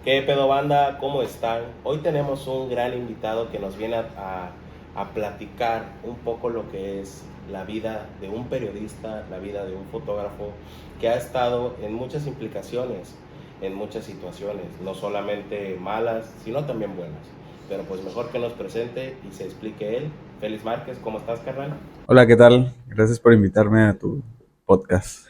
¿Qué pedo banda? ¿Cómo están? Hoy tenemos un gran invitado que nos viene a platicar un poco lo que es la vida de un periodista, la vida de un fotógrafo que ha estado en muchas implicaciones, en muchas situaciones, no solamente malas, sino también buenas. Pero pues mejor que nos presente y se explique él. Félix Márquez, ¿cómo estás, carnal? Hola, ¿qué tal? Gracias por invitarme a tu podcast.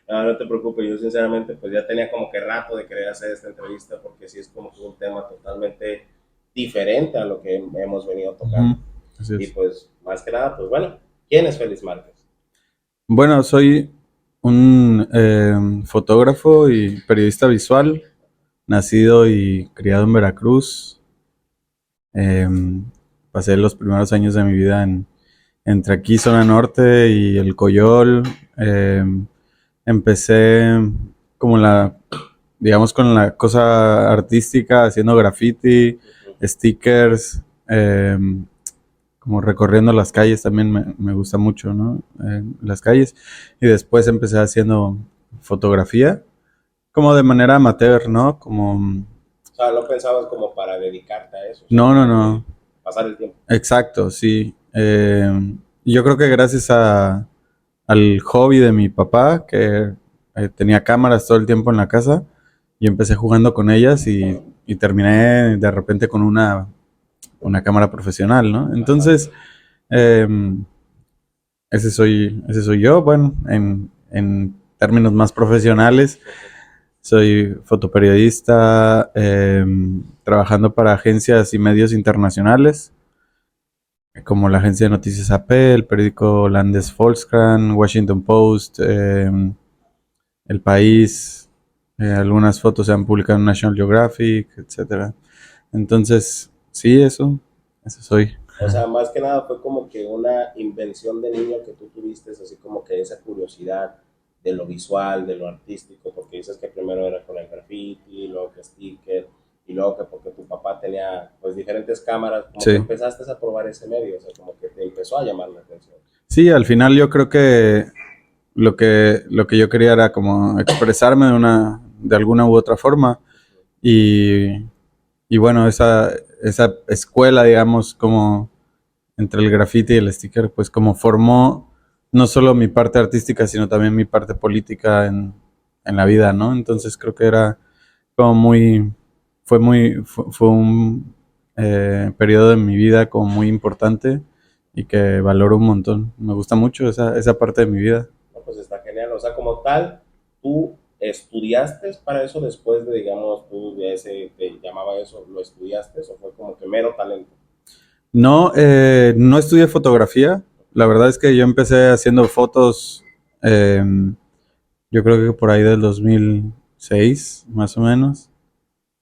No, no te preocupes, yo sinceramente pues ya tenía como que rato de querer hacer esta entrevista porque sí es como que un tema totalmente diferente a lo que hemos venido tocando. Ujú, así Y es. pues más que nada, pues bueno, ¿quién es Félix Márquez? Bueno, soy un fotógrafo y periodista visual, nacido y criado en Veracruz. Pasé los primeros años de mi vida entre aquí, zona norte, y el Coyol. Empecé como digamos, con la cosa artística, haciendo graffiti, stickers, como recorriendo las calles también me gusta mucho, ¿no? Las calles. Y después empecé haciendo fotografía, como de manera amateur, ¿no? Como, O sea, no pensabas como para dedicarte a eso, no, no, simplemente no, pasar el tiempo. exacto, sí. Yo creo que gracias al hobby de mi papá, que tenía cámaras todo el tiempo en la casa, y empecé jugando con ellas y terminé de repente con una cámara profesional, ¿no? Ajá. Entonces, eh, ese soy yo. Bueno, en términos más profesionales, soy fotoperiodista, trabajando para agencias y medios internacionales, como la agencia de noticias AP, el periódico holandés Volkskrant, Washington Post, El País. Algunas fotos se han publicado en National Geographic, etcétera. Entonces, sí, eso soy. O sea, más que nada fue como que una invención de niño que tú tuviste, así como que esa curiosidad de lo visual, de lo artístico, porque dices que primero era con el graffiti, luego que sticker, y luego que porque tu papá tenía pues diferentes cámaras, como que Sí. empezaste a probar ese medio, o sea, como que te empezó a llamar la atención. Sí, al final yo creo que lo que yo quería era como expresarme de alguna u otra forma. Y, y bueno, esa escuela, digamos, como entre el graffiti y el sticker, pues como formó no solo mi parte artística, sino también mi parte política en la vida, ¿no? Entonces creo que era como fue un periodo de mi vida como muy importante y que valoro un montón. Me gusta mucho esa parte de mi vida. No, pues está genial, o sea, como tal, tú estudiaste para eso después de, digamos, tú de ese, te llamaba eso, lo estudiaste, o fue como que mero talento. No, no estudié fotografía. La verdad es que yo empecé haciendo fotos, eh, yo creo que por ahí del 2006, más o menos,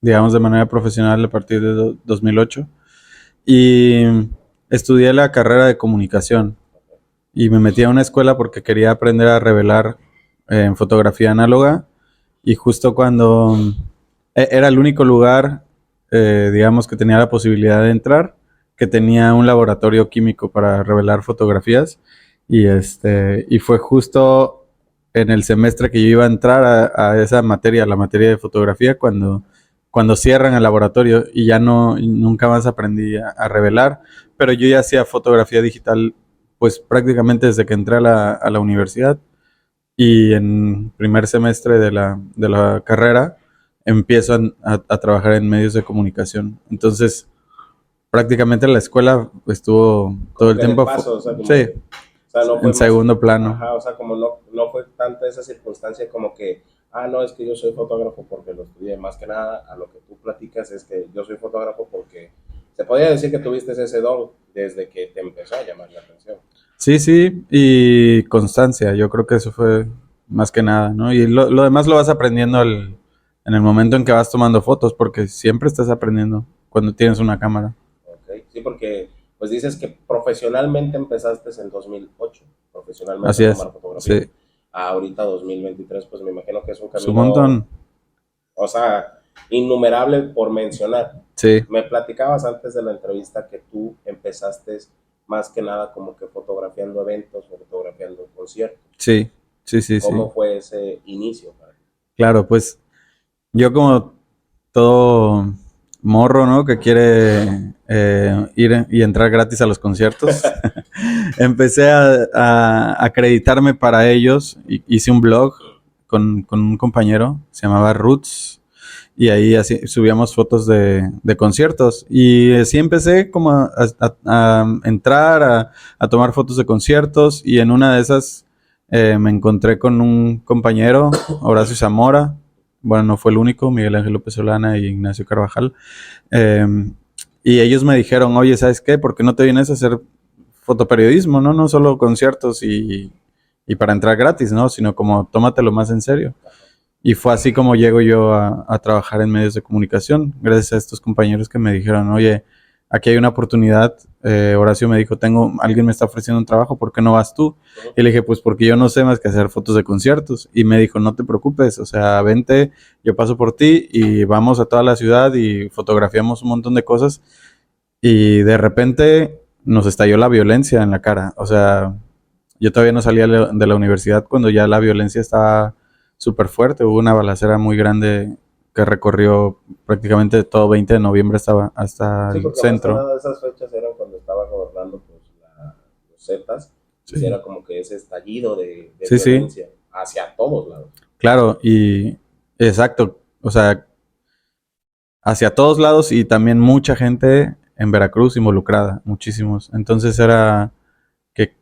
digamos de manera profesional a partir de 2008. Y estudié la carrera de comunicación y me metí a una escuela porque quería aprender a revelar en fotografía análoga. Y justo cuando era el único lugar, digamos, que tenía la posibilidad de entrar, que tenía un laboratorio químico para revelar fotografías. Y fue justo en el semestre que yo iba a entrar a esa materia, la materia de fotografía, cuando cierran el laboratorio, y ya no, nunca más aprendí a revelar. Pero yo ya hacía fotografía digital pues prácticamente desde que entré a la universidad. Y en primer semestre de la carrera empiezo a trabajar en medios de comunicación. Entonces, prácticamente la escuela estuvo todo Como el que de tiempo, paso, o sea, como, sí, o sea, no en fue más, segundo plano. ajá, o sea, como no, no fue tanta esa circunstancia como que, ah, no, es que yo soy fotógrafo porque lo estudié, más que nada a lo que tú platicas es que yo soy fotógrafo porque se podría decir que tuviste ese don desde que te empezó a llamar la atención. Sí, sí, y constancia, yo creo que eso fue más que nada, ¿no? Y lo demás lo vas aprendiendo en el momento en que vas tomando fotos, porque siempre estás aprendiendo cuando tienes una cámara. ¿Ok? Sí, porque pues dices que profesionalmente empezaste en 2008 profesionalmente Así a es, tomar fotografía. sí, Ahorita 2023 pues me imagino que es un es un camino, montón, o sea, innumerable por mencionar. sí, Me platicabas antes de la entrevista que tú empezaste más que nada como que fotografiando eventos o fotografiando conciertos. sí, sí, sí, sí. ¿Cómo fue ese inicio para ti? Claro, pues yo como todo morro, ¿no? Que quiere ir y entrar gratis a los conciertos. Empecé a acreditarme para ellos. Hice un blog con un compañero, se llamaba Roots, y ahí así, subíamos fotos de conciertos. Y así empecé como a entrar, a tomar fotos de conciertos, y en una de esas me encontré con un compañero, Horacio Zamora. Bueno, no fue el único, Miguel Ángel López Solana y Ignacio Carvajal. Eh, y ellos me dijeron, oye, ¿sabes qué? ¿Por qué no te vienes a hacer fotoperiodismo, no? No solo conciertos y para entrar gratis, ¿no? Sino como tómatelo más en serio. Y fue así como llego yo a trabajar en medios de comunicación, gracias a estos compañeros que me dijeron, oye, aquí hay una oportunidad. Horacio me dijo, alguien me está ofreciendo un trabajo, ¿por qué no vas tú? Y le dije, pues porque yo no sé más que hacer fotos de conciertos. Y me dijo, no te preocupes, o sea, vente, yo paso por ti y vamos a toda la ciudad y fotografiamos un montón de cosas. Y de repente nos estalló la violencia en la cara. O sea, yo todavía no salía de la universidad cuando ya la violencia estaba súper fuerte. Hubo una balacera muy grande que recorrió prácticamente todo 20 de noviembre hasta Sí, el porque más que centro. nada esas fechas eran cuando estaba gobernando pues, los Zetas, y sí Sí, era como que ese estallido de sí, sí, violencia hacia todos lados. claro, y exacto. O sea, hacia todos lados y también mucha gente en Veracruz involucrada, muchísimos. Entonces era que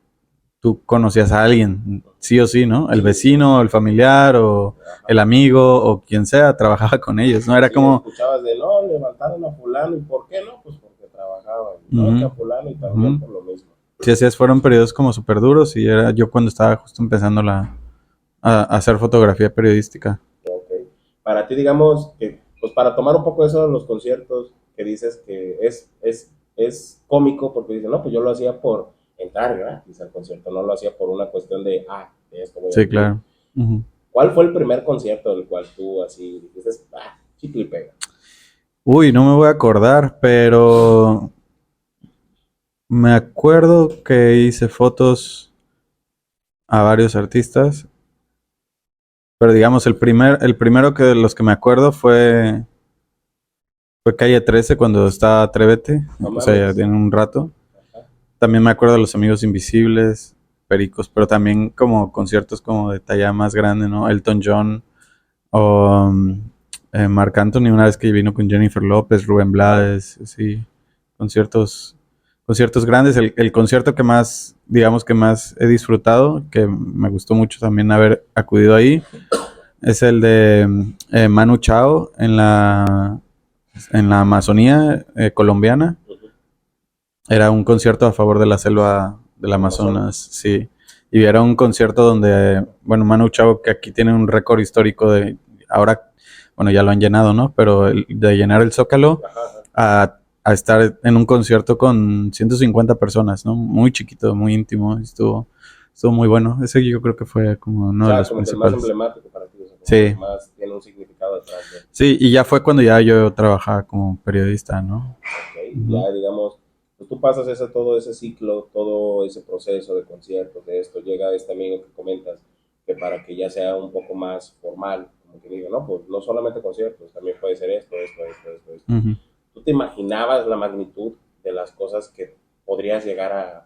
tú conocías a alguien, sí o sí, ¿no? El Sí, vecino, el familiar o ajá. el amigo o quien sea, trabajaba con ellos, ¿no? Era Sí, como... escuchabas de no, levantaron a fulano, ¿y por qué no? Pues porque trabajaba, y no, que a Uh-huh, fulano y también uh-huh. por lo mismo. Sí, así es, fueron periodos como súper duros y era yo cuando estaba justo empezando a hacer fotografía periodística. Ok. Para ti, digamos, que, pues para tomar un poco eso de los conciertos, que dices que es cómico, porque dices, no, pues yo lo hacía por entrar gratis al concierto, no lo hacía por una cuestión de esto voy a Sí, vivir. claro. Uh-huh. ¿Cuál fue el primer concierto del cual tú así dices, chicle y pega? Uy, no me voy a acordar, pero me acuerdo que hice fotos a varios artistas, pero digamos el primero que de los que me acuerdo fue Calle 13 cuando estaba Atrévete, No o sea, ya mames. tiene un rato. Ajá. También me acuerdo de Los Amigos Invisibles, Pericos, pero también como conciertos como de talla más grande, ¿no? Elton John o Marc Anthony una vez que vino con Jennifer López, Rubén Claro. Blades, sí, conciertos, conciertos grandes. El concierto que más, digamos que más he disfrutado, que me gustó mucho también haber acudido ahí, es el de Manu Chao en la Amazonía colombiana. Ujú. Era un concierto a favor de la selva del Del Amazonas. Amazonas, sí. Y era un concierto donde, bueno, Manu Chao, que aquí tiene un récord histórico de, ahora, bueno, ya lo han llenado, ¿no? Pero de llenar el Zócalo Ajá, ajá. a estar en un concierto con 150 personas, ¿no? Muy chiquito, muy íntimo, estuvo muy bueno. Ese yo creo que fue como O uno de sea, los como que el más principales. emblemático para ti, o sea, como que el Sí, que más tiene un significado detrás de. sí, y ya fue cuando ya yo trabajaba como periodista, ¿no? Ok, Ujú. ya digamos, pues tú pasas todo ese ciclo, todo ese proceso de conciertos, de esto, llega este amigo que comentas, que para que ya sea un poco más formal, como que diga, no, pues no solamente conciertos, también puede ser esto. Ujú. ¿Tú te imaginabas la magnitud de las cosas que podrías llegar a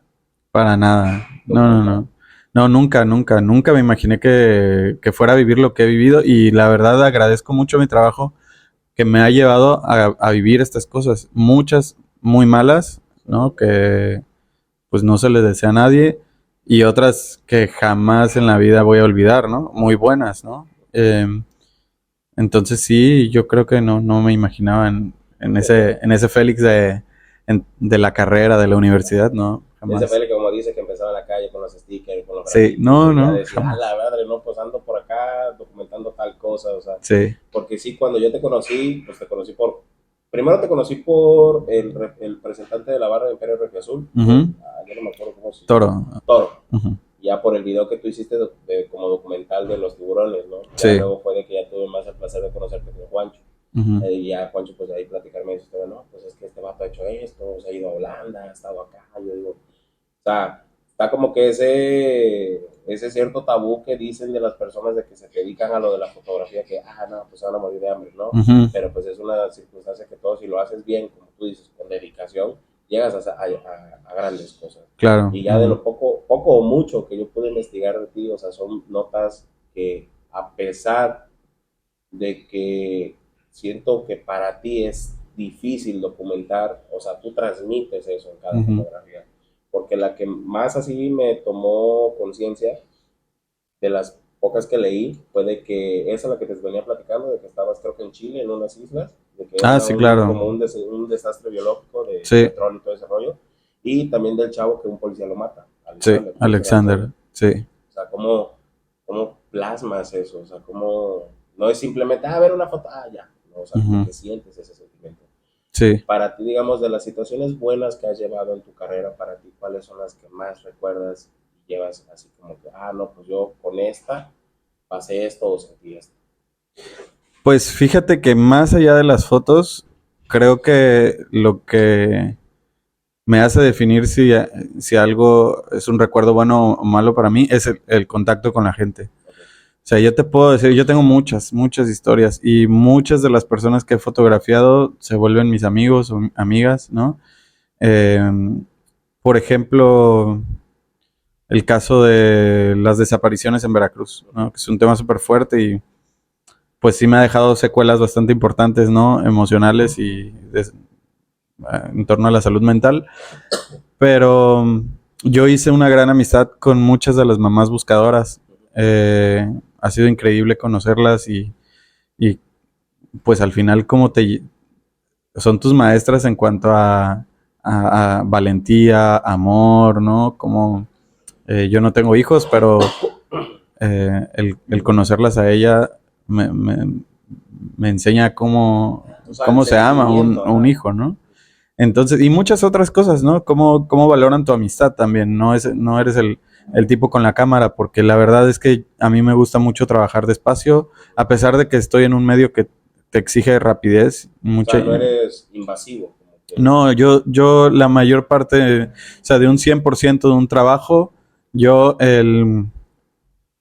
Para nada. No, no, documentar? no. No, nunca, nunca, nunca me imaginé que fuera a vivir lo que he vivido y la verdad agradezco mucho mi trabajo que me ha llevado a vivir estas cosas. Muchas muy malas, ¿no? Que pues no se les desea a nadie y otras que jamás en la vida voy a olvidar, ¿no? Muy buenas, ¿no? Entonces sí, yo creo que no me imaginaba en ese Félix de la carrera, de la universidad, ¿no? Ese Jamás. fue el que, como dice, que empezaba en la calle con los stickers, con los Sí, grafitis, no, y ya no, decía, jamás. la madre, no, pues ando por acá documentando tal cosa, o sea, Sí. porque sí, cuando yo te conocí, pues te conocí primero te conocí por el representante de la barra de Imperio Regio Azul, Ujú. yo no me acuerdo cómo se llama, Toro. Toro, Ujú. ya por el video que tú hiciste como documental de los tiburones, ¿no? Ya Sí. luego fue de que ya tuve más el placer de conocerte con Juancho. Ujú. Y ya Juancho, pues de ahí platicarme esa historia, no, pues es que este vato ha hecho esto, se ha ido a Holanda, ha estado acá, yo digo, o sea, está como que ese, ese cierto tabú que dicen de las personas de que se dedican a lo de la fotografía, que, no, pues se van a morir de hambre, ¿no? Ujú. Pero pues es una circunstancia que todo, si lo haces bien, como tú dices, con dedicación, llegas a grandes cosas. Claro. Y ya de lo poco o mucho que yo pude investigar de ti, o sea, son notas que a pesar de que siento que para ti es difícil documentar, o sea, tú transmites eso en cada fotografía. Porque la que más así me tomó conciencia de las pocas que leí fue de que esa la que te venía platicando, de que estabas creo que en Chile, en unas islas, de que era sí, claro. como un desastre biológico de Sí. petróleo y todo ese rollo, y también del chavo que un policía lo mata, Alexander. Sí, Alexander, sí. O sea, ¿cómo plasmas eso? O sea, ¿cómo no es simplemente, ver una foto, ya, no, o sea, ¿cómo que sientes ese sentimiento? Sí. Para ti, digamos, de las situaciones buenas que has llevado en tu carrera, para ti, ¿cuáles son las que más recuerdas y llevas así como que, no, pues yo con esta pasé esto o sentí esto? Pues fíjate que más allá de las fotos, creo que lo que me hace definir si algo es un recuerdo bueno o malo para mí es el contacto con la gente. O sea, yo te puedo decir, yo tengo muchas historias y muchas de las personas que he fotografiado se vuelven mis amigos o amigas, ¿no? Por ejemplo, el caso de las desapariciones en Veracruz, ¿no? Que es un tema súper fuerte y pues sí me ha dejado secuelas bastante importantes, ¿no? Emocionales y en torno a la salud mental. Pero yo hice una gran amistad con muchas de las mamás buscadoras. Ha sido increíble conocerlas y pues al final son tus maestras en cuanto a valentía, amor, ¿no? Como yo no tengo hijos, pero el conocerlas a ella me enseña cómo se ama un hijo, ¿no? Entonces, y muchas otras cosas, ¿no? Cómo valoran tu amistad también. No eres el tipo con la cámara, porque la verdad es que a mí me gusta mucho trabajar despacio, a pesar de que estoy en un medio que te exige rapidez. O sea, no eres invasivo. No, yo la mayor parte, o sea, de un 100% de un trabajo, yo el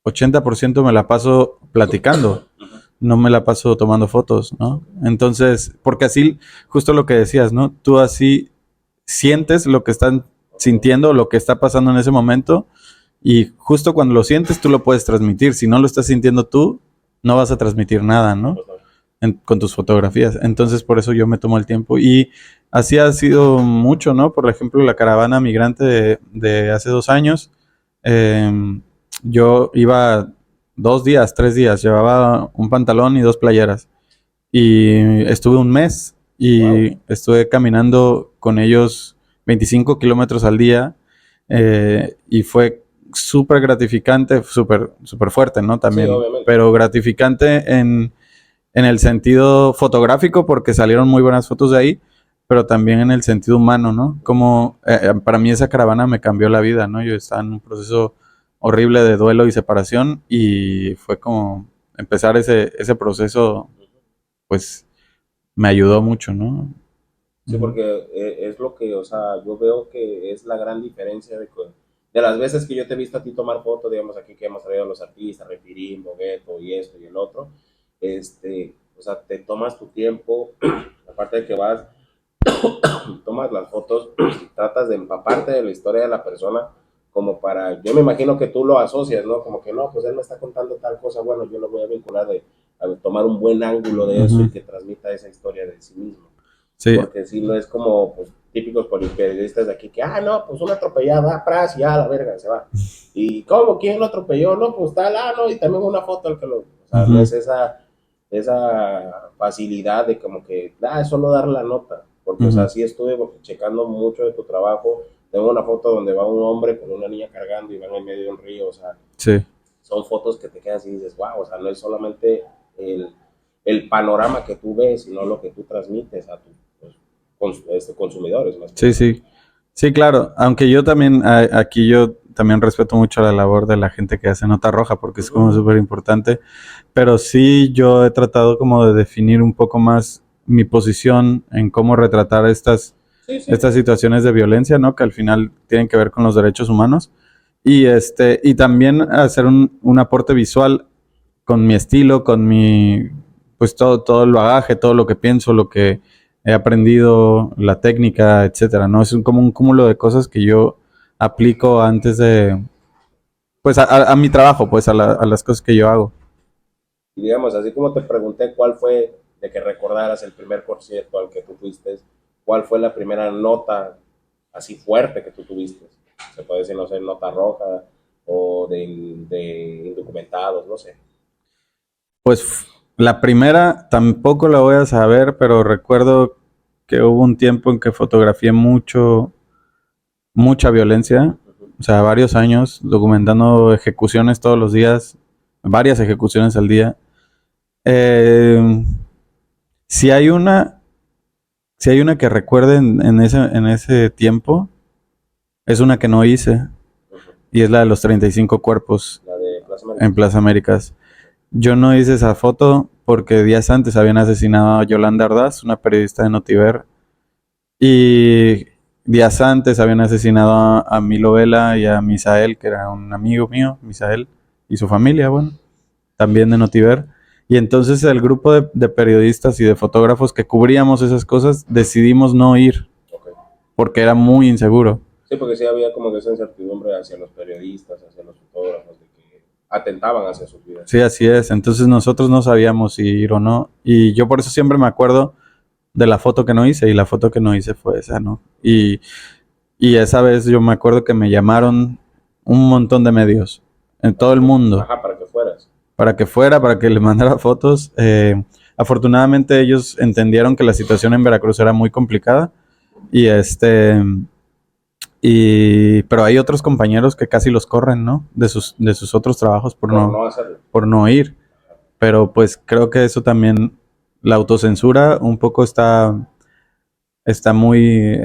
80% me la paso platicando, no me la paso tomando fotos, ¿no? Entonces, porque así, justo lo que decías, ¿no? Tú así sientes lo que están sintiendo, lo que está pasando en ese momento, y justo cuando lo sientes, tú lo puedes transmitir. Si no lo estás sintiendo tú, no vas a transmitir nada, ¿no? Con tus fotografías. Entonces, por eso yo me tomo el tiempo. Y así ha sido mucho, ¿no? Por ejemplo, la caravana migrante de hace 2 años. Yo iba 2 días, 3 días, llevaba un pantalón y 2 playeras. Y estuve un mes y estuve caminando con ellos 25 kilómetros al día. Y fue súper gratificante, súper fuerte, ¿no? También. Sí, pero gratificante en el sentido fotográfico, porque salieron muy buenas fotos de ahí, pero también en el sentido humano, ¿no? Como para mí esa caravana me cambió la vida, ¿no? Yo estaba en un proceso horrible de duelo y separación y fue como empezar ese proceso, pues me ayudó mucho, ¿no? Sí, porque es lo que, o sea, yo veo que es la gran diferencia de las veces que yo te he visto a ti tomar fotos, digamos, aquí que hemos traído a los artistas, Repirín, Bogueto y esto y el otro, o sea, te tomas tu tiempo, aparte de que vas, tomas las fotos, tratas de empaparte de la historia de la persona, como para, yo me imagino que tú lo asocias, ¿no? Como que no, pues él me está contando tal cosa, bueno, yo lo voy a vincular a tomar un buen ángulo de eso y que transmita esa historia de sí mismo. Sí. Porque si no es como pues, típicos periodistas de aquí que, no, pues un atropellado, pras, ya a la verga, se va. ¿Y cómo? ¿Quién lo atropelló? No, pues tal, no, y también una foto al que lo... O sea, no es esa facilidad de como que, es solo dar la nota. Porque, o sea, sí estuve checando mucho de tu trabajo. Tengo una foto donde va un hombre con una niña cargando y van en medio de un río, o sea... Sí. Son fotos que te quedas y dices, wow, o sea, no es solamente el panorama que tú ves, sino lo que tú transmites a tus consumidores. Más sí, sí. Sí, claro. Aunque yo también, aquí yo también respeto mucho la labor de la gente que hace nota roja, porque es como súper importante. Pero sí, yo he tratado como de definir un poco más mi posición en cómo retratar estas situaciones de violencia, ¿no? Que al final tienen que ver con los derechos humanos. Y también hacer un aporte visual con mi estilo, con mi, pues todo el bagaje, todo lo que pienso, lo que he aprendido, la técnica, etcétera, ¿no? Es como un cúmulo de cosas que yo aplico antes de, pues a mi trabajo, pues a las cosas que yo hago. Y digamos, así como te pregunté cuál fue, de que recordaras el primer concierto al que tú fuiste, cuál fue la primera nota así fuerte que tú tuviste. Se puede decir, no sé, nota roja o de indocumentados, no sé. Pues la primera tampoco la voy a saber, pero recuerdo que hubo un tiempo en que fotografié mucha violencia, Ujú. o sea, varios años documentando ejecuciones todos los días, varias ejecuciones al día. Eh, si hay una, si hay una que recuerde en ese tiempo, es una que no hice, Ujú. y es la de los 35 cuerpos La de Plaza en América. Plaza Américas. Yo no hice esa foto porque días antes habían asesinado a Yolanda Ordaz, una periodista de Notiver, y días antes habían asesinado a Milo Vela y a Misael, que era un amigo mío, Misael, y su familia, bueno, también de Notiver. Y entonces el grupo de periodistas y de fotógrafos que cubríamos esas cosas decidimos no ir Ok. porque era muy inseguro. Sí, porque sí había como que esa incertidumbre hacia los periodistas, hacia los fotógrafos, de que atentaban hacia sus vidas. Sí, así es. Entonces nosotros no sabíamos si ir o no. Y yo por eso siempre me acuerdo de la foto que no hice. Y la foto que no hice fue esa, ¿no? Y esa vez yo me acuerdo que me llamaron un montón de medios en todo Para el que, mundo ajá, para que fueras. para que fuera, para que le mandara fotos. Afortunadamente ellos entendieron que la situación en Veracruz era muy complicada. Y pero hay otros compañeros que casi los corren, ¿no? De sus otros trabajos Por no hacerlo. por no ir. Pero pues creo que eso también, la autocensura un poco está muy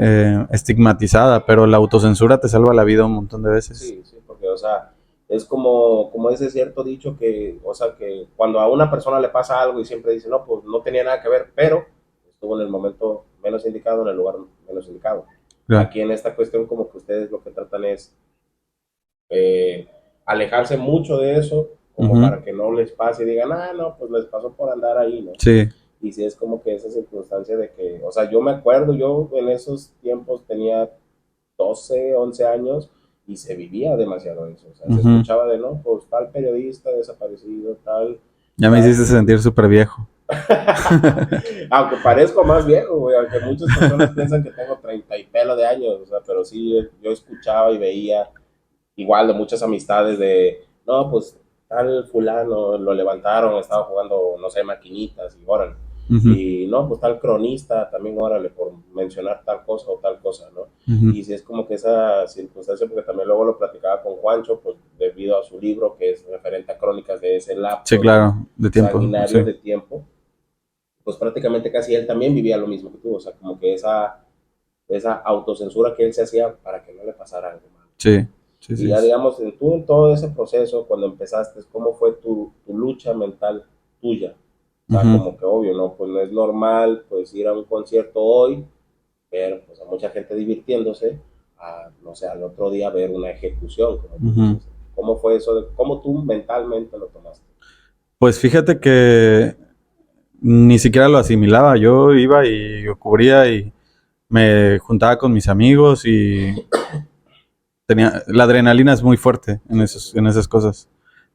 estigmatizada, pero la autocensura te salva la vida un montón de veces. Sí, sí, porque, o sea, es como ese cierto dicho que, o sea, que cuando a una persona le pasa algo y siempre dice, no, pues no tenía nada que ver, pero estuvo en el momento menos indicado, en el lugar menos indicado. Claro. Aquí en esta cuestión como que ustedes lo que tratan es eh, alejarse mucho de eso, como Ujú. para que no les pase y digan, ah, no, pues les pasó por andar ahí, ¿no? Sí, Y si es como que esa circunstancia de que, o sea, yo me acuerdo, yo en esos tiempos tenía 12 11 años y se vivía demasiado eso, o sea, se ujú. escuchaba de, no, pues tal periodista desaparecido, tal, Ya me hiciste tal. sentir súper viejo. Aunque parezco más viejo, güey, aunque muchas personas piensan que tengo 30 y pelo de años, o sea, pero sí, yo escuchaba y veía igual de muchas amistades de, no, pues tal fulano lo levantaron, estaba jugando, no sé, maquinitas y órale. Ujú, Y no, pues tal cronista también órale por mencionar tal cosa o tal cosa, ¿no? ujú. Y si es como que esa circunstancia, porque también luego lo platicaba con Juancho, pues debido a su libro que es referente a crónicas de ese Sí, lapso de claro, de tiempo, sanguinario sí. de tiempo, pues prácticamente casi él también vivía lo mismo que tú, o sea, como que esa autocensura que él se hacía para que no le pasara algo malo. Sí, sí, Y sí. ya Sí. digamos, tú en todo ese proceso, cuando empezaste, ¿cómo fue tu lucha mental tuya? O sea, Ujú. como que obvio, ¿no? Pues no es normal pues ir a un concierto hoy, ver pues a mucha gente divirtiéndose, a, no sé, al otro día ver una ejecución, como tú Ujú. dices. ¿Cómo fue eso? ¿Cómo tú mentalmente lo tomaste? Pues fíjate que ni siquiera lo asimilaba. Yo iba y yo cubría y me juntaba con mis amigos y la adrenalina es muy fuerte Sí, sí, sí. en esas cosas.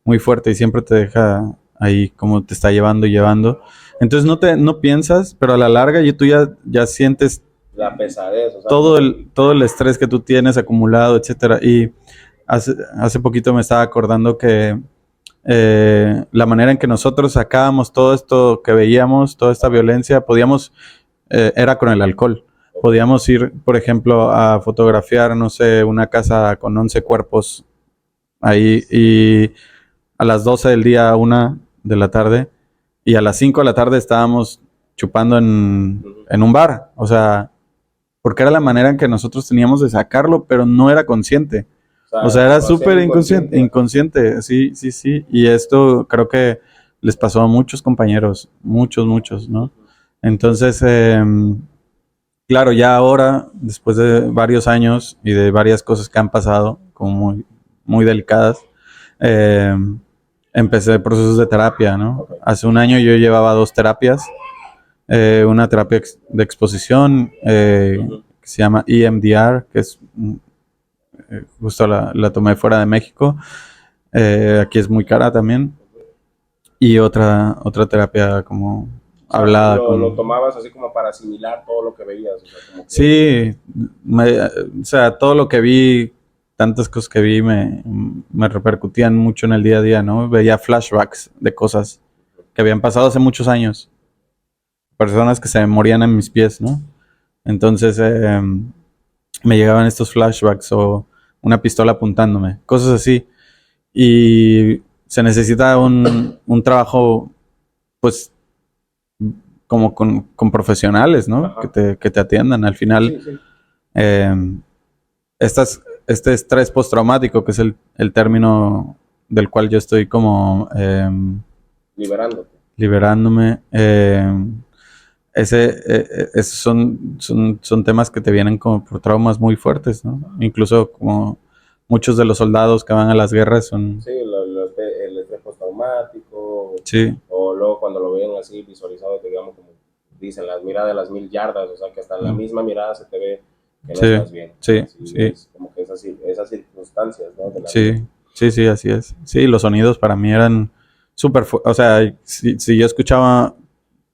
Muy fuerte y siempre te deja ahí como te está llevando y llevando. Entonces no piensas, pero a la larga tú ya sientes La pesadez, o sea, todo como... todo el estrés que tú tienes acumulado, etcétera. Y hace poquito me estaba acordando que la manera en que nosotros sacábamos todo esto que veíamos, toda esta Ajá, violencia, era con el alcohol. ok. Podíamos ir, por ejemplo, a fotografiar, no sé, una casa con 11 cuerpos ahí y a las 12 del día a 1 de la tarde y a las 5 de la tarde estábamos chupando Ujú. en un bar. O sea, porque era la manera en que nosotros teníamos de sacarlo, pero no era consciente. O O sea, sea, era lo hacían súper inconsciente, inconsciente, ajá. inconsciente, sí, sí, sí. Y esto creo que les pasó a muchos compañeros, muchos, muchos, ¿no? Ujú. Entonces, claro, ya ahora, después de varios años y de varias cosas que han pasado, como muy delicadas, eh, empecé procesos de terapia, ¿no? Ok. Hace un año yo llevaba 2 terapias, una terapia de exposición que se llama EMDR, que es justo la tomé fuera de México, aquí es muy cara también, y otra terapia como O sea, hablada lo con... tomabas así como para asimilar todo lo que veías, o sea, como que... Sí, o sea, todo lo que vi, tantas cosas que vi me repercutían mucho en el día a día, ¿no? Veía flashbacks de cosas que habían pasado hace muchos años, personas que se morían en mis pies, ¿no? Entonces me llegaban estos flashbacks o una pistola apuntándome, cosas así. Y se necesita un trabajo, pues, como con profesionales, ¿no? Ajá. Que te atiendan. Al final, Sí, sí. eh, este estrés postraumático, que es el término del cual yo estoy como Liberándote. liberándome, esos son temas que te vienen como por traumas muy fuertes, ¿no? Incluso como muchos de los soldados que van a las guerras son... Sí, el estrés postraumático, Sí, o luego cuando lo ven así visualizado, digamos, como dicen, las miradas de las 1000 yardas, o sea, que hasta en la misma mirada se te ve que no sí, estás bien. sí, Así sí, es como que esas circunstancias, ¿no? De la vida. sí, sí, sí, así es. Sí, los sonidos para mí eran súper... O sea, si yo escuchaba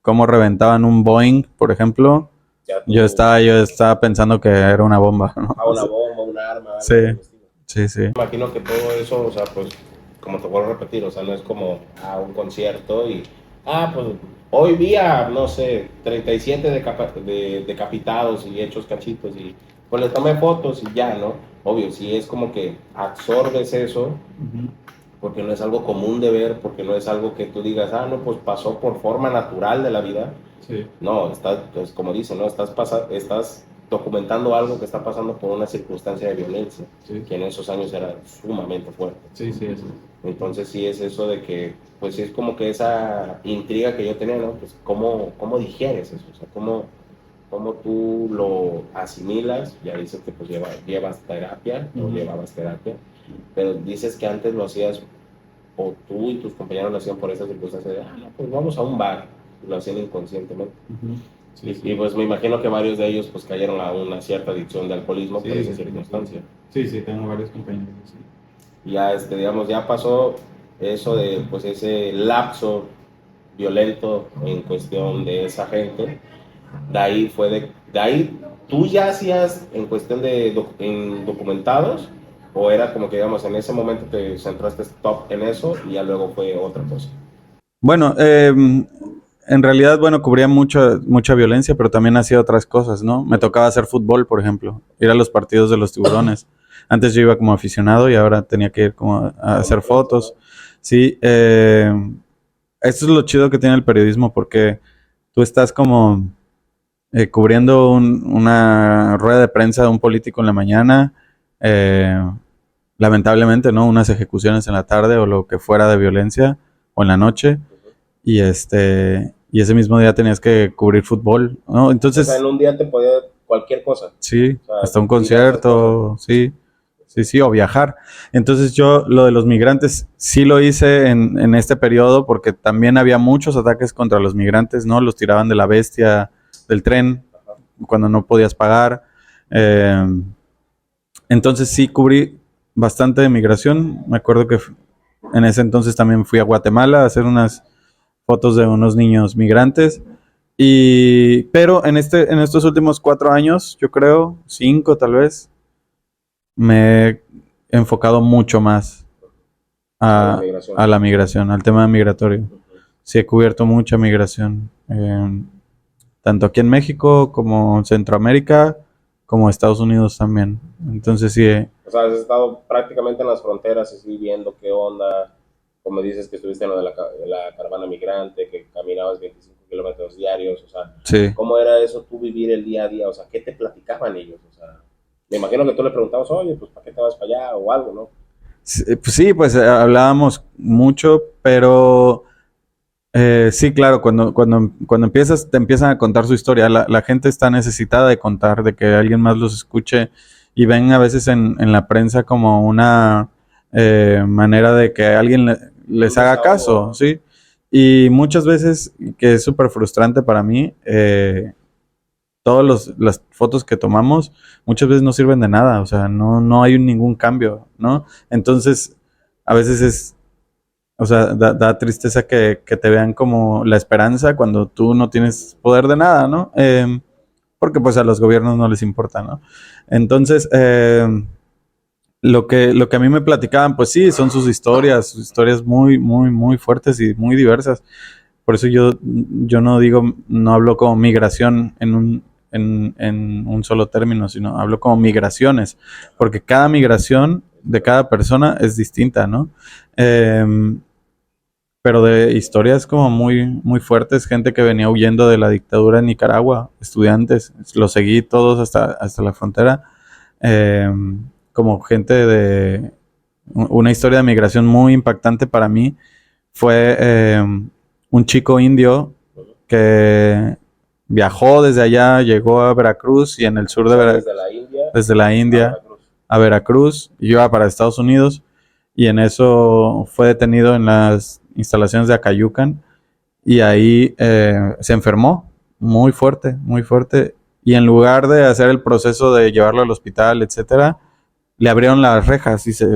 cómo reventaban un Boeing, por ejemplo, Ya yo tú, estaba pensando que era una bomba, ¿no? a una bomba, un arma, Sí, algo por el estilo. sí, sí. Imagino que todo eso, o sea, pues, como te vuelvo a repetir, o sea, no es como a un concierto y, pues, hoy vi a, no sé, 37 decapitados y hechos cachitos y, pues, le tomé fotos y ya, ¿no? Obvio, si es como que absorbes eso, porque no es algo común de ver, porque no es algo que tú digas, no, pues pasó por forma natural de la vida. Sí, No, pues, como dicen, ¿no? Estás documentando algo que está pasando por una circunstancia de violencia, sí, que en esos años era sumamente fuerte. sí, sí, eso. Entonces sí es eso de que, pues sí es como que esa intriga que yo tenía, ¿no? Pues cómo digieres eso, o sea, cómo tú lo asimilas, ya dices que pues llevas terapia, o llevabas terapia, pero dices que antes lo hacías, o tú y tus compañeros lo hacían por esa circunstancia de, no, pues vamos a un bar, lo hacían inconscientemente. Sí, Y pues me imagino que varios de ellos pues cayeron a una cierta adicción de alcoholismo por esa circunstancia. Sí, sí, tengo varios compañeros. Sí. Y ya, digamos, ya pasó eso de pues ese lapso violento en cuestión de esa gente. De ahí tú ya hacías en cuestión de en documentados, o era como que digamos en ese momento te centraste stop en eso y ya luego fue otra cosa. Bueno, en realidad, bueno, cubría mucha violencia, pero también hacía otras cosas, ¿no? Me tocaba hacer fútbol, por ejemplo, ir a los partidos de los Tiburones. Antes yo iba como aficionado y ahora tenía que ir como a hacer fotos. Sí, esto es lo chido que tiene el periodismo porque tú estás como cubriendo una rueda de prensa de un político en la mañana, eh, lamentablemente, ¿no? Unas ejecuciones en la tarde o lo que fuera de violencia, o en la noche, y ese mismo día tenías que cubrir fútbol, ¿no? O sea, Entonces, en un día te podía cualquier cosa. sí, O sea, hasta un ir a hacer cosas. concierto, sí, sí, sí, o viajar. Entonces yo lo de los migrantes sí lo hice en este periodo porque también había muchos ataques contra los migrantes, ¿no? Los tiraban de la bestia del tren cuando no podías pagar. Eh, entonces sí cubrí bastante de migración. Me acuerdo que en ese entonces también fui a Guatemala a hacer unas fotos de unos niños migrantes. Pero en estos últimos 4 años, yo creo, 5 tal vez, me he enfocado mucho más A la a, migración. a la migración, al tema migratorio. Sí he cubierto mucha migración, tanto aquí en México como en Centroamérica, como Estados Unidos también. Entonces sí, O sea, has estado prácticamente en las fronteras, así viendo qué onda, como dices que estuviste en lo de la caravana migrante, que caminabas 25 kilómetros diarios, o sea, sí. ¿cómo era eso tú vivir el día a día? O sea, ¿qué te platicaban ellos? O sea, me imagino que tú le preguntabas, oye, pues ¿para qué te vas para allá? O algo, ¿no? Sí, pues hablábamos mucho, pero sí, claro, cuando empiezas, te empiezan a contar su historia. La gente está necesitada de contar, de que alguien más los escuche y ven a veces en la prensa como una manera de que alguien les Un haga desahogo, caso, ¿no? ¿sí? Y muchas veces, que es súper frustrante para mí, todas las fotos que tomamos muchas veces no sirven de nada, o sea, no hay ningún cambio, ¿no? Entonces, a veces o sea, da tristeza que te vean como la esperanza cuando tú no tienes poder de nada, ¿no? Porque pues a los gobiernos no les importa, ¿no? Entonces, lo que a mí me platicaban, pues sí, son sus historias muy, muy, muy fuertes y muy diversas. Por eso yo no digo, no hablo como migración en un solo término, sino hablo como migraciones, porque cada migración de cada persona es distinta, ¿no? Em, pero de historias como muy, muy fuertes, gente que venía huyendo de la dictadura en Nicaragua, estudiantes, los seguí todos hasta la frontera, eh, como gente de una historia de migración muy impactante para mí fue un chico indio Ujú. que viajó desde allá, llegó a Veracruz y en el sur O de sea, Veracruz, desde la India desde la a India Veracruz. a Veracruz, y iba para Estados Unidos y en eso fue detenido en las instalaciones de Acayucan y ahí se enfermó muy fuerte, y en lugar de hacer el proceso de llevarlo al hospital, etcétera, le abrieron las rejas y se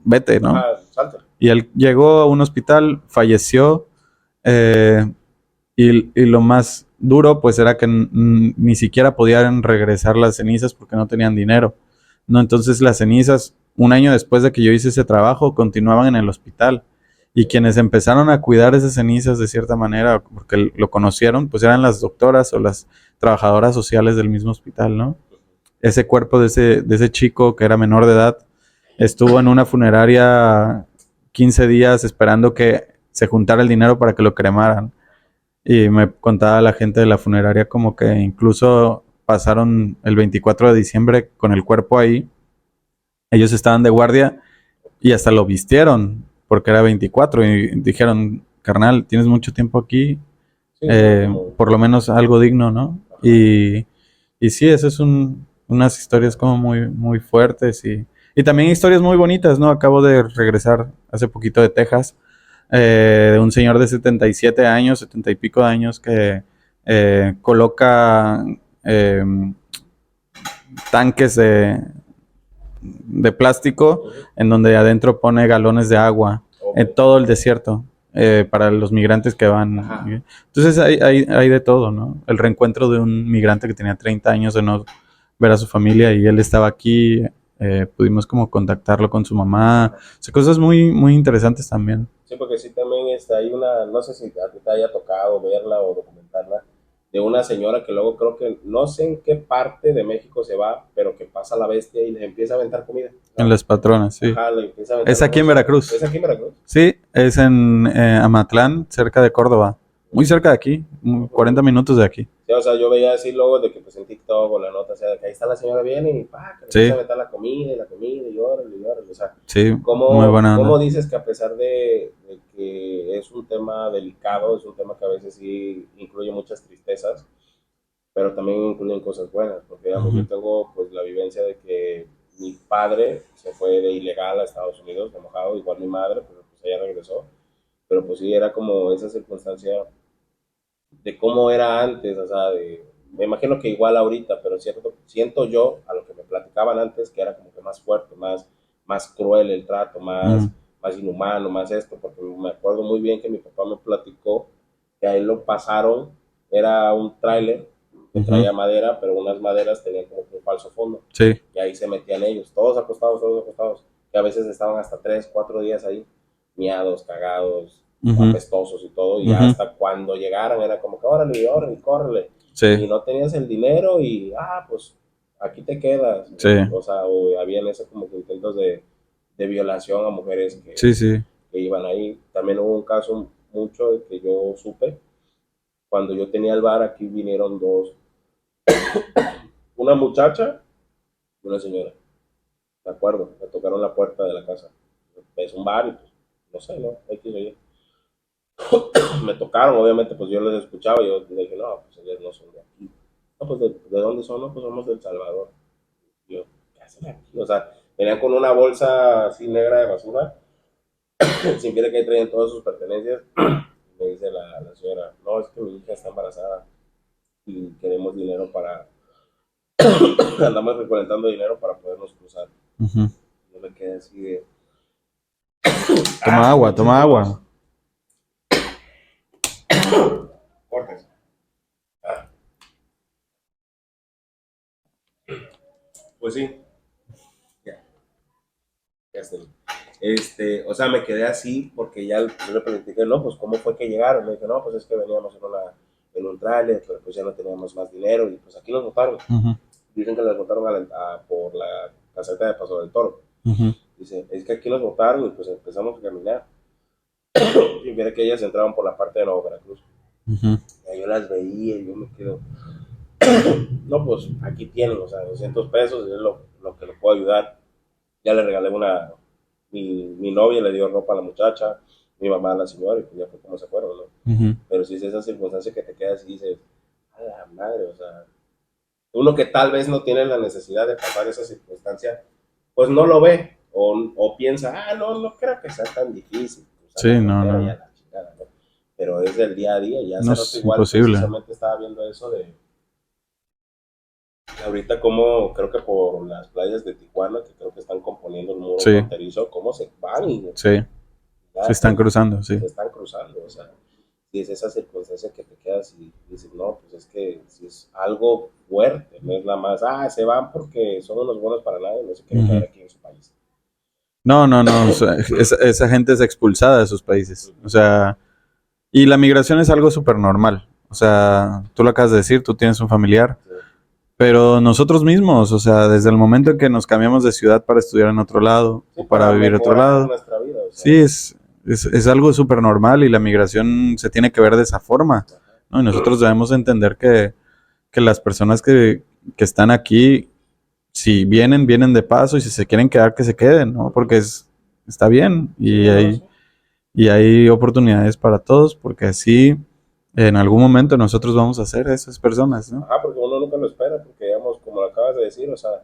vete, ¿no? Ajá, salte. Y él llegó a un hospital, falleció, eh, y lo más duro pues era que ni siquiera podían regresar las cenizas porque no tenían dinero, ¿no? Entonces las cenizas, un año después de que yo hice ese trabajo, continuaban en el hospital. Y quienes empezaron a cuidar esas cenizas de cierta manera, porque lo conocieron, pues eran las doctoras o las trabajadoras sociales del mismo hospital, ¿no? Ese cuerpo de ese chico que era menor de edad estuvo en una funeraria 15 días esperando que se juntara el dinero para que lo cremaran. Y me contaba la gente de la funeraria como que incluso pasaron el 24 de diciembre con el cuerpo ahí. Ellos estaban de guardia y hasta lo vistieron porque era 24 y dijeron, carnal, tienes mucho tiempo aquí, Sí, no, como. por lo menos algo digno, ¿no? Ajá. Y sí, eso es unas historias como muy, muy fuertes y también historias muy bonitas, ¿no? Acabo de regresar hace poquito de Texas, de un señor de 77 años, 70 y pico de años, que coloca eh, tanques de plástico Ujú. en donde adentro pone galones de agua Ok. en todo el desierto, para los migrantes que Ajá. van. Entonces hay de todo, ¿no? El reencuentro de un migrante que tenía 30 años de no ver a su familia y él estaba aquí, pudimos como contactarlo con su mamá, o sea, cosas muy, muy interesantes también. Sí, porque sí también hay una, no sé si a ti te haya tocado verla o documentarla, de una señora que luego creo que no sé en qué parte de México se va, pero que pasa la bestia y les empieza a aventar comida. O En sea, las patronas, sí. ajá, le empieza a aventar Es aquí como en si. ¿Es Veracruz. aquí en Veracruz? Sí, es en Amatlán, cerca de Córdoba. Muy cerca de aquí, Ujú. 40 minutos de aquí. Sí, o sea, yo veía así luego de que pues en TikTok o la nota, o sea, de que ahí está la señora viene y pa, que le empieza a Sí, meter la comida y órale, o sea, sí, muy ¿cómo, buena cómo onda. dices que a pesar de que es un tema delicado, es un tema que a veces sí incluye muchas tristezas, pero también incluyen cosas buenas, porque digamos, yo Ujú. tengo pues la vivencia de que mi padre se fue de ilegal a Estados Unidos, de mojado, igual mi madre, pero pues ella regresó, pero pues sí era como esa circunstancia de cómo era antes, o sea, me imagino que igual ahorita, pero cierto, siento yo, a lo que me platicaban antes, que era como que más fuerte, más cruel el trato, Mm, más inhumano, más esto, porque me acuerdo muy bien que mi papá me platicó que ahí lo pasaron, era un tráiler que ujú. traía madera, pero unas maderas tenían como que un falso fondo, Sí, y ahí se metían ellos, todos acostados, que a veces estaban hasta 3, 4 días ahí, miados, cagados, ujú, apestosos y todo, y ujú. hasta cuando llegaran era como que órale, órale, córrele, Sí, y no tenías el dinero y, pues aquí te quedas, sí, o sea, o habían esos como que intentos de violación a mujeres sí, sí. que iban ahí. También hubo un caso mucho que yo supe, cuando yo tenía el bar aquí vinieron dos, una muchacha y una señora, de acuerdo, me tocaron la puerta de la casa, es un bar y pues, no sé, ¿no? X o Y. Me tocaron, obviamente, pues yo les escuchaba y yo dije, no, pues ellos no son de aquí. No, pues de dónde son? No, pues somos del Salvador. Y yo, ¿qué hacen aquí? O sea, Venían con una bolsa así negra de basura, sin ver que ahí traían todas sus pertenencias. Me dice la señora, no, es que mi hija está embarazada y queremos dinero para, andamos recolectando dinero para podernos cruzar. Ujú. Yo me quedé así de, Toma agua, toma agua. cortes. Ah, pues sí, ya, ya estoy. O sea, me quedé así porque ya yo le platiqué, no, pues cómo fue que llegaron. Me dije, no, pues es que veníamos en un tráiler, pero pues ya no teníamos más dinero y pues aquí nos botaron. Ujú, Dicen que nos botaron por la caseta de Paso del Toro. ujú, Dice, es que aquí nos botaron y pues empezamos a caminar. Y mira que ellas entraban por la parte de Nueva Veracruz. ujú. Y yo las veía y yo me quedo, no, pues aquí tienen, o sea, 200 pesos es lo que le puedo ayudar. Ya le regalé mi novia le dio ropa a la muchacha, mi mamá a la señora, y pues ya fue como se fueron, ¿no? Ujú. Pero si es esa circunstancia que te quedas y dices, a la madre, o sea, uno que tal vez no tiene la necesidad de pasar esa circunstancia, pues no lo ve, o piensa, no creo que sea tan difícil, usar Sí, la no, frontera y a no. la chingada, ¿no? Pero es del día a día, y No hace rato es igual imposible. precisamente estaba viendo eso de ahorita como creo que por las playas de Tijuana, que creo que están componiendo el muro Sí, fronterizo, cómo se van y sí. Se ya están cruzando, sí. se están cruzando, o sea, si es esa circunstancia que te quedas y dices, no, pues es que si es algo fuerte, no es nada más, se van porque son unos buenos para nada y no se quieren Ujú. quedar aquí en su país. No, no, no. O sea, esa gente es expulsada de sus países. O sea, y la migración es algo súper normal. O sea, tú lo acabas de decir, tú tienes un familiar. Sí. Pero nosotros mismos, o sea, desde el momento en que nos cambiamos de ciudad para estudiar en otro lado Sí, o para para vivir en otro mejorar lado, nuestra vida, o sea, sí, es algo súper normal y la migración se tiene que ver de esa forma, ¿no? Y nosotros debemos entender que las personas que están aquí, si vienen, vienen de paso y si se quieren quedar, que se queden, ¿no? Porque está bien sí, no, sí. y hay oportunidades para todos porque así en algún momento nosotros vamos a ser esas personas, ¿no? Ajá, porque uno nunca lo espera, porque digamos, como lo acabas de decir, o sea,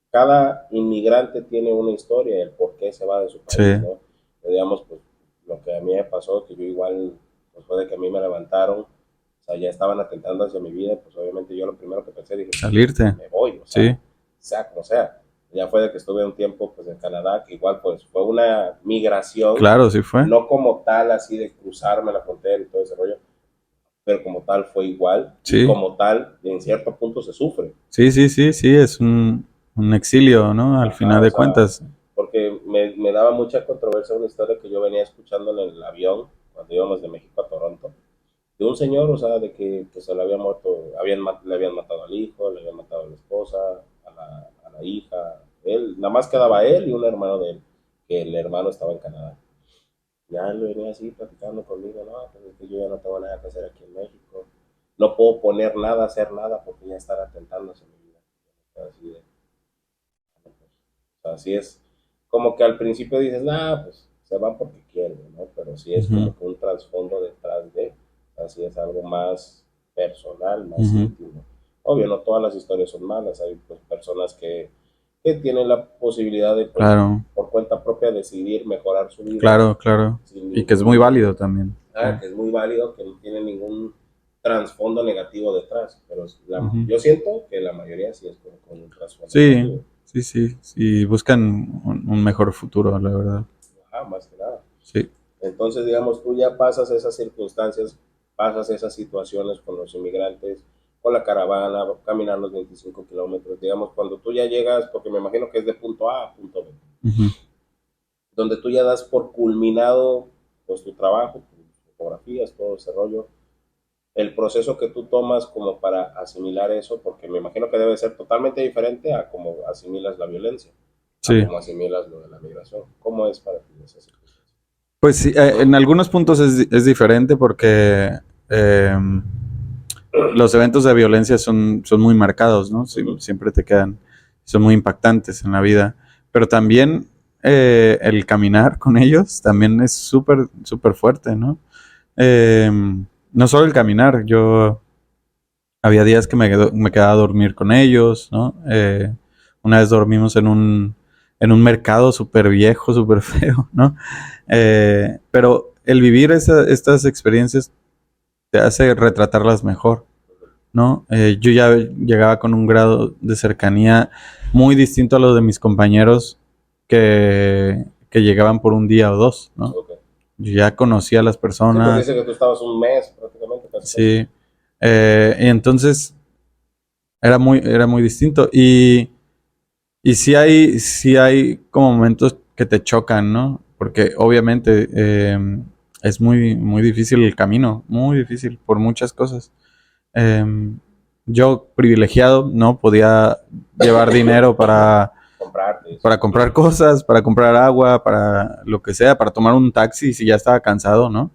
cada inmigrante tiene una historia, el por qué se va de su Sí, país, ¿no? Digamos, pues lo que a mí me pasó, que yo igual, después de que a mí me levantaron, o sea, ya estaban atentando hacia mi vida, pues obviamente yo lo primero que pensé, dije, pues salirte, me voy, o sí. sea como sea. Ya fue de que estuve un tiempo pues en Canadá, que igual pues fue una migración, Claro, sí fue. no como tal así de cruzarme la frontera y todo ese rollo, pero como tal fue igual y Sí, como tal en cierto punto se sufre. sí, sí, sí, sí, es un exilio, ¿no? Al final Ajá, o de sea, cuentas. porque me daba mucha controversia una historia que yo venía escuchando en el avión cuando íbamos de México a Toronto, de un señor, o sea, de que se le había muerto, le habían matado al hijo, le habían matado a la esposa, a la hija, él, nada más quedaba él y un hermano de él, que el hermano estaba en Canadá. Ya él venía así platicando conmigo, no, pues es que yo ya no tengo nada que hacer aquí en México, no puedo poner nada, hacer nada porque ya están atentando hacia mi vida. Así de, o sea, así es como que al principio dices, pues se van porque quieren, ¿no? Pero sí es Ujú, como que un trasfondo detrás de, así es algo más personal, más ujú. íntimo. Obvio, no todas las historias son malas, hay pues, personas que tienen la posibilidad de, pues, Claro, por cuenta propia decidir mejorar su vida claro, claro. sin Y que es muy ningún, válido también. Sí. que es muy válido, que no tiene ningún trasfondo negativo detrás, pero Ujú. yo siento que la mayoría sí es como con un trasfondo Sí, negativo. sí, sí, sí, buscan un mejor futuro, la verdad. Más que nada. Sí, Entonces, digamos, tú ya pasas esas circunstancias, pasas esas situaciones con los inmigrantes, con la caravana, caminar los 25 kilómetros, digamos, cuando tú ya llegas, porque me imagino que es de punto A a punto B, ujú. donde tú ya das por culminado pues tu trabajo, tus fotografías, todo ese rollo, el proceso que tú tomas como para asimilar eso, porque me imagino que debe ser totalmente diferente a cómo asimilas la violencia, a Sí. cómo asimilas lo de la migración. ¿Cómo es para ti esa circunstancia? Pues sí, en algunos puntos es diferente porque los eventos de violencia son muy marcados, ¿no? Sí, Ujú. siempre te quedan, son muy impactantes en la vida. Pero también el caminar con ellos también es súper, súper fuerte, ¿no? Eh, no solo el caminar, yo había días que me quedaba a dormir con ellos, ¿no? Una vez dormimos en un mercado súper viejo, súper feo, ¿no? Pero el vivir estas experiencias te hace retratarlas mejor, ¿no? Yo ya llegaba con un grado de cercanía muy distinto a lo de mis compañeros que llegaban por un día o dos, ¿no? Ok. Yo ya conocía a las Sí, porque personas. dice que tú estabas un mes prácticamente. Casi. Sí. Y entonces era muy distinto. Y sí hay como momentos que te chocan, ¿no? Porque obviamente es muy difícil el camino, muy difícil por muchas cosas. Eh, yo privilegiado, ¿no? Podía llevar dinero Comprarte. para comprar cosas, para comprar agua, para lo que sea, para tomar un taxi si ya estaba cansado, ¿no?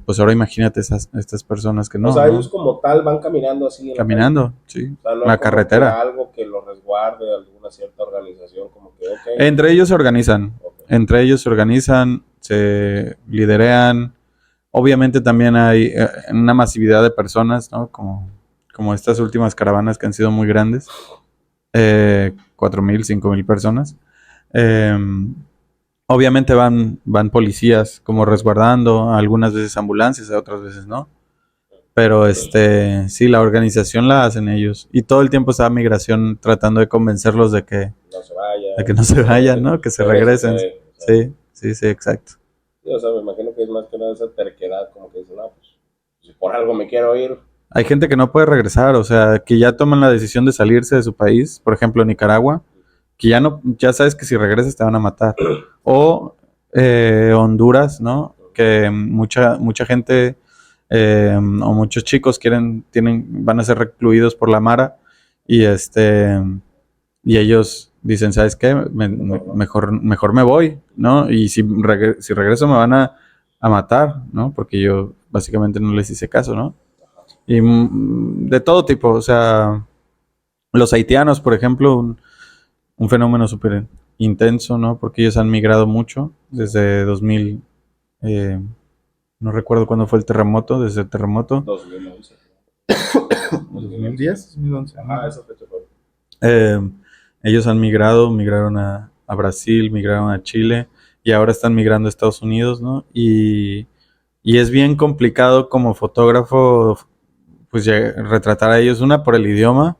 Pues ahora imagínate estas personas que O no, sea, ellos ¿no? como tal van caminando así en la calle. Caminando, sí. O sea, no hay La como que carretera. algo que los resguarde, alguna cierta organización, como que, ok. Entre ellos se organizan. Ok. Entre ellos se organizan, se liderean. Obviamente también hay una masividad de personas, ¿no? Como estas últimas caravanas que han sido muy grandes. 4,000, 5,000 personas. Eh, obviamente van policías como resguardando, algunas veces ambulancias, otras veces no. Pero sí, la organización la hacen ellos. Y todo el tiempo está migración tratando de convencerlos No se vaya. de que no se vayan, ¿no? Que se regresen. Sí, sí, exacto. Sí, o sea, me imagino que es más que nada esa terquedad, como que dicen, no, pues, si por algo me quiero ir. Hay gente que no puede regresar, o sea, que ya toman la decisión de salirse de su país, por ejemplo, Nicaragua, que ya sabes que si regresas te van a matar. O Honduras, ¿no? Que mucha gente o muchos chicos van a ser recluidos por la Mara y y ellos dicen, ¿sabes qué? Mejor me voy, ¿no? Y si regreso me van a matar, ¿no? Porque yo básicamente no les hice caso, ¿no? Y de todo tipo, o sea, los haitianos, por ejemplo, un fenómeno súper intenso, ¿no? Porque ellos han migrado mucho desde 2000, no recuerdo cuándo fue el terremoto, desde el terremoto. 2011. 2010, 2011. Ah, esa fecha fue. Ellos migraron a Brasil, migraron a Chile y ahora están migrando a Estados Unidos, ¿no? Y es bien complicado como fotógrafo, pues retratar a ellos, una por el idioma,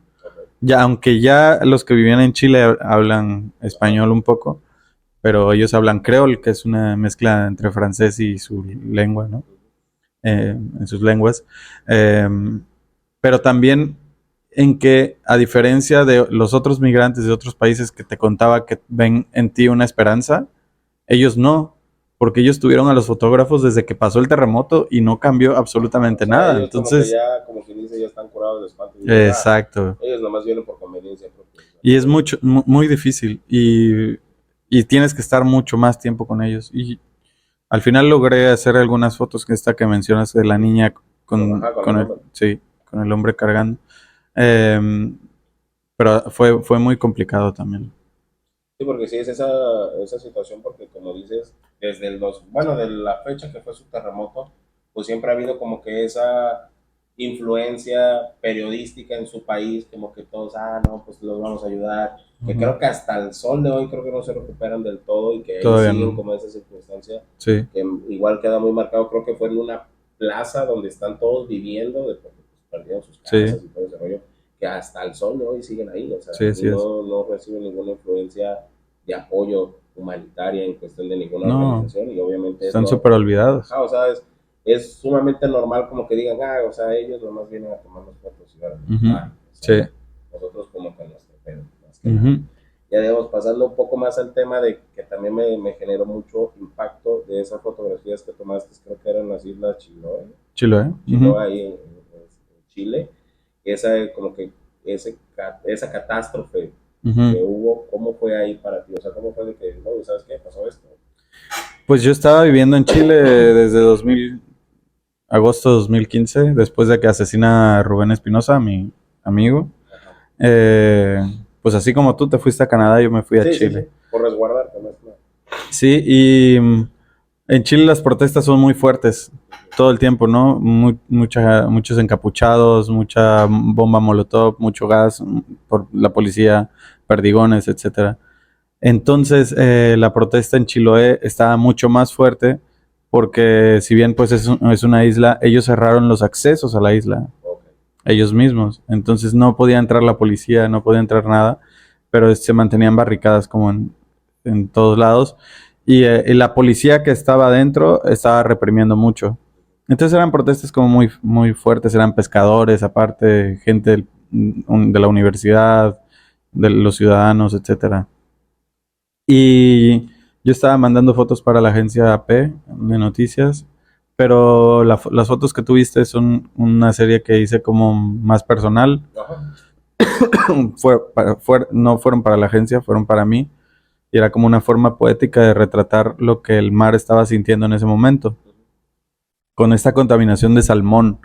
ya, aunque ya los que vivían en Chile hablan español un poco, pero ellos hablan creol, que es una mezcla entre francés y su lengua, ¿no? En sus lenguas. Eh, pero también en que, a diferencia de los otros migrantes de otros países que te contaba que ven en ti una esperanza, ellos no, porque ellos tuvieron a los fotógrafos desde que pasó el terremoto y no cambió absolutamente nada. Ellos entonces, como que ya, como quien dice, ya están curados de espanto. Exacto. Ellos nomás vienen por conveniencia propia. Y es muy difícil y tienes que estar mucho más tiempo con ellos. Y al final logré hacer algunas fotos, que esta que mencionas de la niña con el hombre cargando. Pero fue muy complicado también. Sí, porque sí es esa situación, porque como dices, desde bueno, de la fecha que fue su terremoto, pues siempre ha habido como que esa influencia periodística en su país, como que todos, no, pues los vamos a ayudar, que creo que hasta el sol de hoy creo que no se recuperan del todo y que ahí siguen como esa circunstancia, sí. Que igual queda muy marcado, creo que fue en una plaza donde están todos viviendo, de porque pues, perdieron sus casas y todo ese rollo, que hasta el sol de hoy siguen ahí, o sea, no reciben ninguna influencia de apoyo humanitaria en cuestión de ninguna organización y obviamente están súper olvidados. O sea, es sumamente normal como que digan, o sea, ellos nomás vienen a tomar las fotos y van nosotros como que nuestro pedo. Ya digamos, pasando un poco más al tema de que también me generó mucho impacto de esas fotografías que tomaste, creo que eran las islas Chiloé. Chiloé ahí en Chile. Esa como que esa catástrofe que hubo, ¿cómo fue ahí para ti? O sea, ¿cómo fue de que, no, ¿sabes qué? Pasó esto. Pues yo estaba viviendo en Chile desde agosto de 2015, después de que asesina a Rubén Espinosa, mi amigo. Pues así como tú te fuiste a Canadá, yo me fui a Chile. Sí, por resguardar también. Sí, y en Chile las protestas son muy fuertes todo el tiempo, ¿no? Muchos encapuchados, mucha bomba molotov, mucho gas por la policía, perdigones, etcétera. Entonces, la protesta en Chiloé estaba mucho más fuerte porque si bien pues es una isla, ellos cerraron los accesos a la isla, Ok. ellos mismos. Entonces no podía entrar la policía, no podía entrar nada, pero se mantenían barricadas como en todos lados. Y la policía que estaba adentro estaba reprimiendo mucho. Entonces eran protestas como muy, muy fuertes, eran pescadores, aparte, gente de la universidad, de los ciudadanos, etcétera. Y yo estaba mandando fotos para la agencia AP de noticias, pero las fotos que tuviste son una serie que hice como más personal. Ajá. No fueron para la agencia, fueron para mí. Y era como una forma poética de retratar lo que el mar estaba sintiendo en ese momento, con esta contaminación de salmón,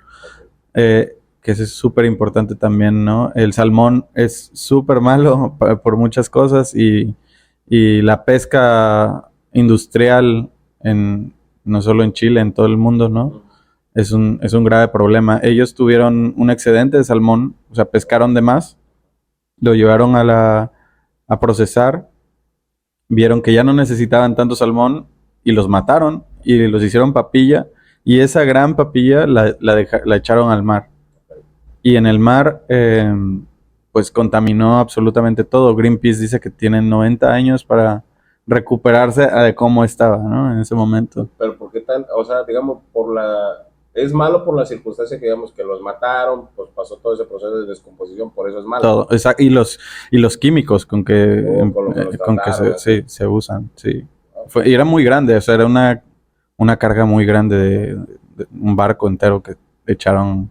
que es súper importante también, ¿no? El salmón es súper malo por muchas cosas y la pesca industrial, no solo en Chile, en todo el mundo, ¿no? Es un grave problema. Ellos tuvieron un excedente de salmón, o sea, pescaron de más, lo llevaron a procesar, vieron que ya no necesitaban tanto salmón y los mataron y los hicieron papilla y esa gran papilla la echaron al mar. Y en el mar, pues contaminó absolutamente todo. Greenpeace dice que tienen 90 años para recuperarse de cómo estaba, ¿no? En ese momento. Pero ¿por qué tan, o sea, digamos, es malo por la circunstancia que digamos que los mataron, pues pasó todo ese proceso de descomposición, por eso es malo? Todo, y los químicos O con lo que los con que trataron, sí, se usan, sí. Y era muy grande, o sea, era una carga muy grande de un barco entero que echaron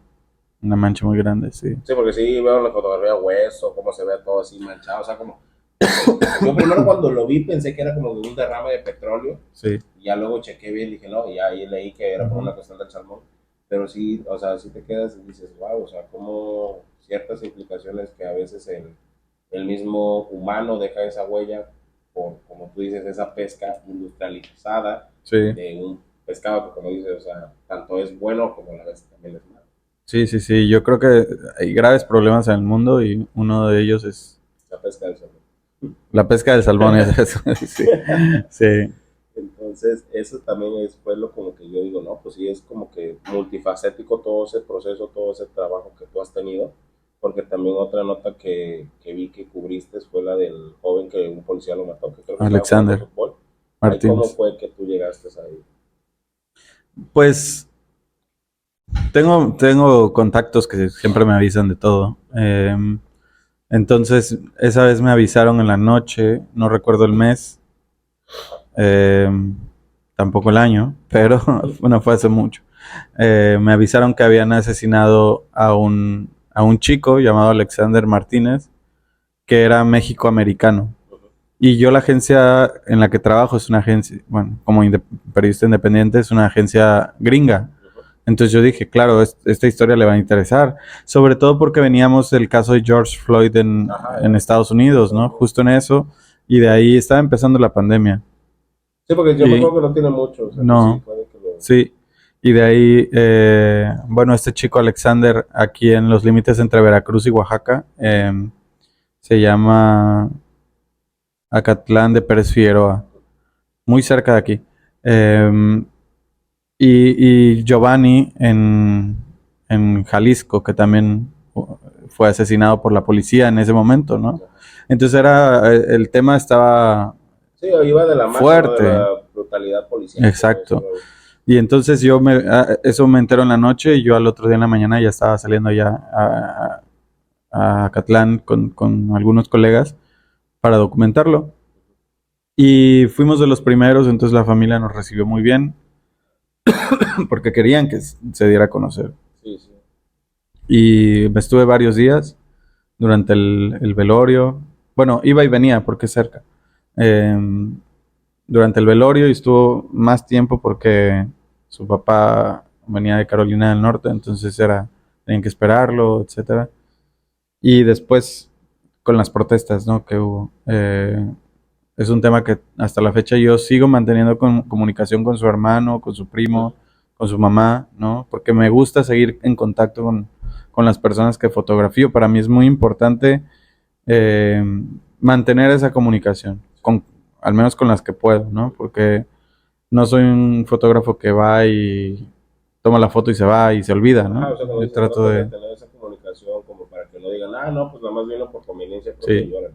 una mancha muy grande, sí. Sí, porque sí veo en la fotografía hueso, cómo se ve todo así manchado, o sea, como... Yo primero cuando lo vi pensé que era como de un derrame de petróleo, Sí. y ya luego chequé bien y dije, no, y ahí leí que era por una cuestión del salmón, pero sí, o sea, sí te quedas y dices, wow, o sea, como ciertas implicaciones que a veces el mismo humano deja esa huella por, como tú dices, esa pesca industrializada Sí, de un pescado que, como dices, o sea, tanto es bueno como a la vez también es malo, sí, sí, sí. Yo creo que hay graves problemas en el mundo y uno de ellos es la pesca del salmón. la pesca del salmón. Sí, sí, Entonces, eso también fue lo como que yo digo, no, pues sí, es como que multifacético todo ese proceso, todo ese trabajo que tú has tenido, porque también otra nota que vi que cubriste fue la del joven que un policía lo mató, que creo que estaba jugando Alexander fútbol. Ahí, ¿cómo Martínez. fue que tú llegaste ahí? Pues tengo contactos que siempre me avisan de todo. Entonces, esa vez me avisaron en la noche, no recuerdo el mes, eh, tampoco el año, pero bueno, fue hace mucho. Me avisaron que habían asesinado a un chico llamado Alexander Martínez, que era México-americano. Y yo la agencia en la que trabajo es una agencia, bueno, como periodista independiente, es una agencia gringa. Entonces yo dije, claro, esta historia le va a interesar, sobre todo porque veníamos del caso de George Floyd en Estados Unidos, ¿no? Justo en eso, y de ahí estaba empezando la pandemia. Sí, porque yo me Y acuerdo que no tiene mucho, o sea, que sí, no, fue de que lo... sí, y de ahí, bueno, este chico Alexander, aquí en los límites entre Veracruz y Oaxaca, se llama Acatlán de Pérez Figueroa, muy cerca de aquí. Eh, y Giovanni en Jalisco, que también fue asesinado por la policía en ese momento, ¿no? Entonces el tema estaba Sí, iba de la mano, ¿no? De fuerte, la brutalidad policial, por exacto. decirlo. Y entonces eso me entero en la noche y yo al otro día en la mañana ya estaba saliendo ya a Acatlán con algunos colegas para documentarlo. Y fuimos de los primeros, entonces la familia nos recibió muy bien porque querían que se diera a conocer. Sí, sí. Y me estuve varios días durante el velorio. Bueno, iba y venía porque es cerca. Eh, Durante el velorio y estuvo más tiempo porque su papá venía de Carolina del Norte, entonces tenían que esperarlo, etcétera. Y después con las protestas, ¿no? Que hubo. Es un tema que hasta la fecha yo sigo manteniendo comunicación con su hermano, con su primo, con su mamá, ¿no? Porque me gusta seguir en contacto con las personas que fotografío. Para mí es muy importante eh, mantener esa comunicación. al menos con las que puedo, ¿no? Porque no soy un fotógrafo que va y toma la foto y se va y se olvida, ¿no? Ajá, o sea, como Yo dices, trato tratas de de... tener esa comunicación como para que no digan, ah, no, pues nada más vino por conveniencia propia y Sí, órale.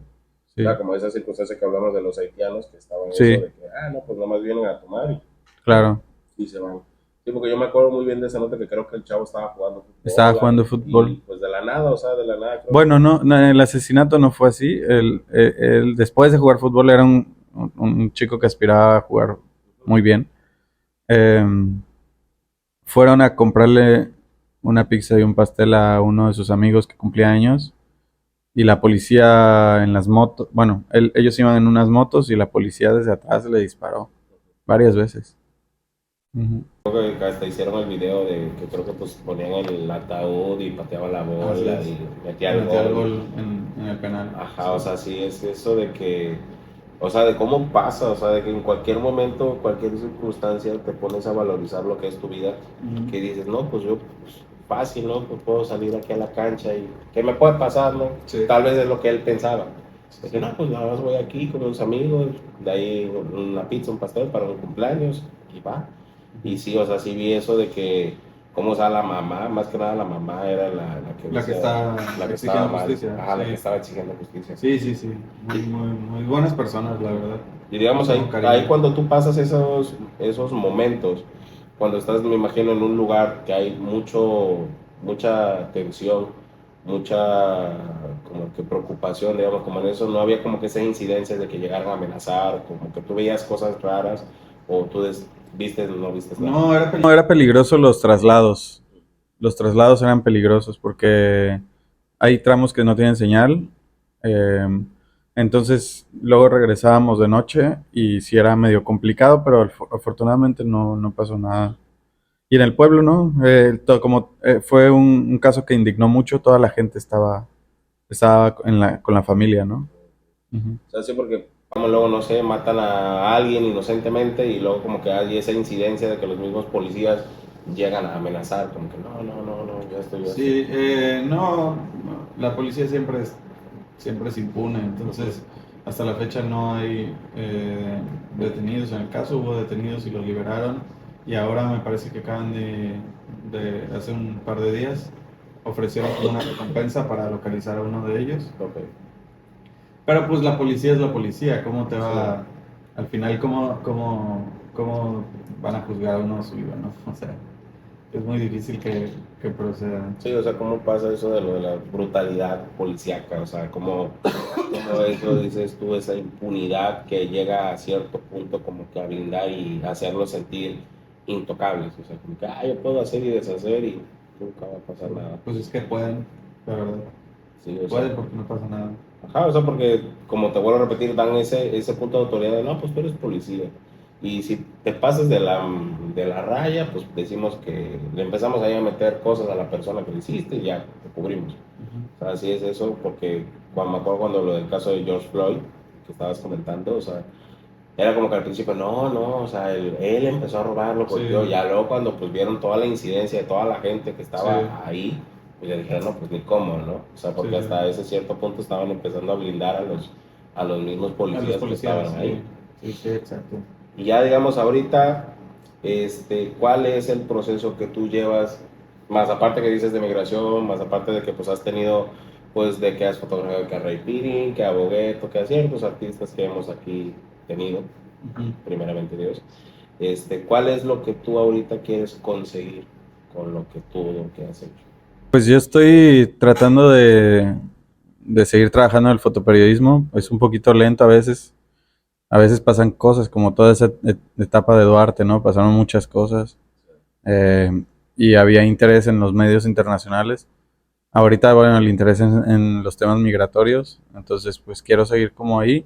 O sea, sí, como esa circunstancia que hablamos de los haitianos que estaban en eso sí, de que, ah, no, pues nada más vienen a tomar claro. y se van. Sí, porque yo me acuerdo muy bien de esa nota que creo que el chavo estaba jugando Estaba fútbol jugando y fútbol. pues de la nada, o sea, de la nada creo que... Bueno, no, el asesinato no fue así. Él, después de jugar fútbol era un chico que aspiraba a jugar muy bien. Em, Fueron a comprarle una pizza y un pastel a uno de sus amigos que cumplía años y la policía en las motos, bueno, ellos iban en unas motos y la policía desde atrás le disparó varias veces. Ujú. Creo que hasta hicieron el video de que creo que pues ponían el ataúd y pateaban la Así bola es. y metía Y el metió el gol. gol en el penal. Ajá, o sea, sí es eso de que, o sea, de cómo pasa, o sea, de que en cualquier momento, cualquier circunstancia te pones a valorizar lo que es tu vida, Ujú. que dices, no, pues yo, pues, fácil, ¿no? Pues puedo salir aquí a la cancha y ¿qué me puede pasar, no? Sí. Tal vez es lo que él pensaba. De que no, pues nada más voy aquí con unos amigos, de ahí una pizza, un pastel para un cumpleaños y va. Y sí, o sea, sí vi eso de que, cómo o sea, la mamá, más que nada la mamá era la que La que decía, está la que estaba exigiendo mal, justicia. ajá, la que Sí, estaba exigiendo justicia. sí, sí, sí. Muy buenas personas, la verdad. Y digamos, Tengo ahí cariño. cuando tú pasas esos momentos, cuando estás, me imagino, en un lugar que hay mucha tensión, mucha como que preocupación, digamos, como en eso, no había como que esas incidencias de que llegaran a amenazar, como que tú veías cosas raras, o tú viste, no viste nada. No, era peligroso los traslados. Los traslados eran peligrosos porque hay tramos que no tienen señal. eh, entonces luego regresábamos de noche y sí era medio complicado, pero afortunadamente no pasó nada. Y en el pueblo, ¿no? Como fue un caso que indignó mucho, toda la gente estaba con la familia, ¿no? Ujú. O sea, sí, porque vamos, luego, no sé, matan a alguien inocentemente y luego como que hay esa incidencia de que los mismos policías llegan a amenazar, como que no, ya estoy. Sí, no, la policía siempre es impune, entonces hasta la fecha no hay detenidos en el caso, hubo detenidos y los liberaron y ahora me parece que acaban de hace un par de días ofrecieron como una recompensa para localizar a uno de ellos. Ok. Pero pues la policía es la policía, ¿cómo te Sí. va? Al final, ¿cómo van a juzgar a uno su vida, no? O sea, es muy difícil que procedan. Sí, o sea, ¿cómo pasa eso de lo de la brutalidad policíaca? O sea, ¿cómo eso dices tú, esa impunidad que llega a cierto punto como que a blindar y hacerlos sentir intocables? O sea, como que, yo puedo hacer y deshacer y nunca va a pasar nada. Pues es que pueden, la verdad. Sí, o sea, Pueden porque no pasa nada. ajá, o sea, porque como te vuelvo a repetir, dan ese punto de autoridad de, no, pues tú eres policía. Y si te pasas de la raya, pues decimos que le empezamos ahí a meter cosas a la persona que lo hiciste y ya te cubrimos. O sea, así es eso, porque cuando me acuerdo cuando lo del caso de George Floyd, que estabas comentando, o sea, era como que al principio, no, o sea, él empezó a robar, lo golpeó, Sí, ya luego cuando pues vieron toda la incidencia de toda la gente que sí, estaba ahí, pues le dijeron, no, pues ni cómo, ¿no? O sea, porque sí. hasta ese cierto punto estaban empezando a blindar a los mismos A los policías que policías, estaban ahí. sí. Sí, sí, exacto. Y ya digamos ahorita, ¿cuál es el proceso que tú llevas, más aparte que dices de migración, más aparte de que pues has tenido, pues de que has fotografiado que a Ray Pirin, que a Bogueto, que a ciertos artistas que hemos aquí tenido, Ujú. primeramente Dios, ¿cuál es lo que tú ahorita quieres conseguir con lo que has hecho? Pues yo estoy tratando de seguir trabajando en el fotoperiodismo. Es un poquito lento a veces. A veces pasan cosas como toda esa etapa de Duarte, ¿no? Pasaron muchas cosas. Y había interés en los medios internacionales. Ahorita, bueno, el interés en los temas migratorios. Entonces, pues quiero seguir como ahí.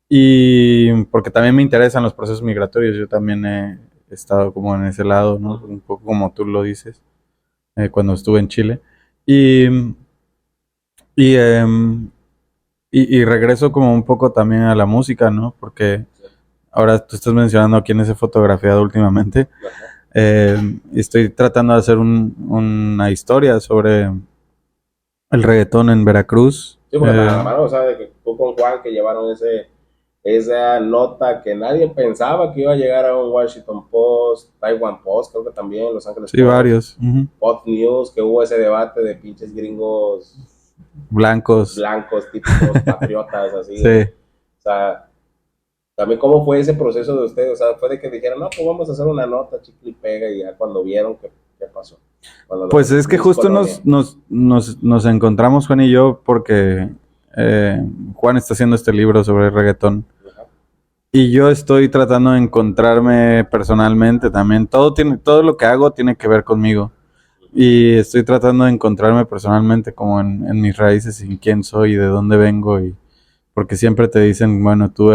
Y porque también me interesan los procesos migratorios. Yo también he estado como en ese lado, ¿no? Un poco como tú lo dices, cuando estuve en Chile. Y, y, em, y regreso como un poco también a la música, ¿no? Porque ahora tú estás mencionando quién es fotografiado últimamente. Ajá. Estoy tratando de hacer una historia sobre el reggaetón en Veracruz. Sí, porque la mano, o sea, de que tú con Juan que llevaron esa nota que nadie pensaba que iba a llegar a un Washington Post, Taiwan Post, creo que también, Los Ángeles Sí, Post, varios. Ujú. Fox News, que hubo ese debate de pinches gringos Blancos. blancos, típicos patriotas, así, Sí. o sea, también cómo fue ese proceso de ustedes, o sea, fue de que dijeron, no, pues vamos a hacer una nota, chicle y pega, y ya cuando vieron qué pasó, cuando Pues es que Luis justo Colonia. nos encontramos Juan y yo porque Juan está haciendo este libro sobre reggaetón. Ajá. Y yo estoy tratando de encontrarme personalmente también. Todo lo que hago tiene que ver conmigo. Y estoy tratando de encontrarme personalmente como en mis raíces y en quién soy y de dónde vengo. Y porque siempre te dicen, bueno, tu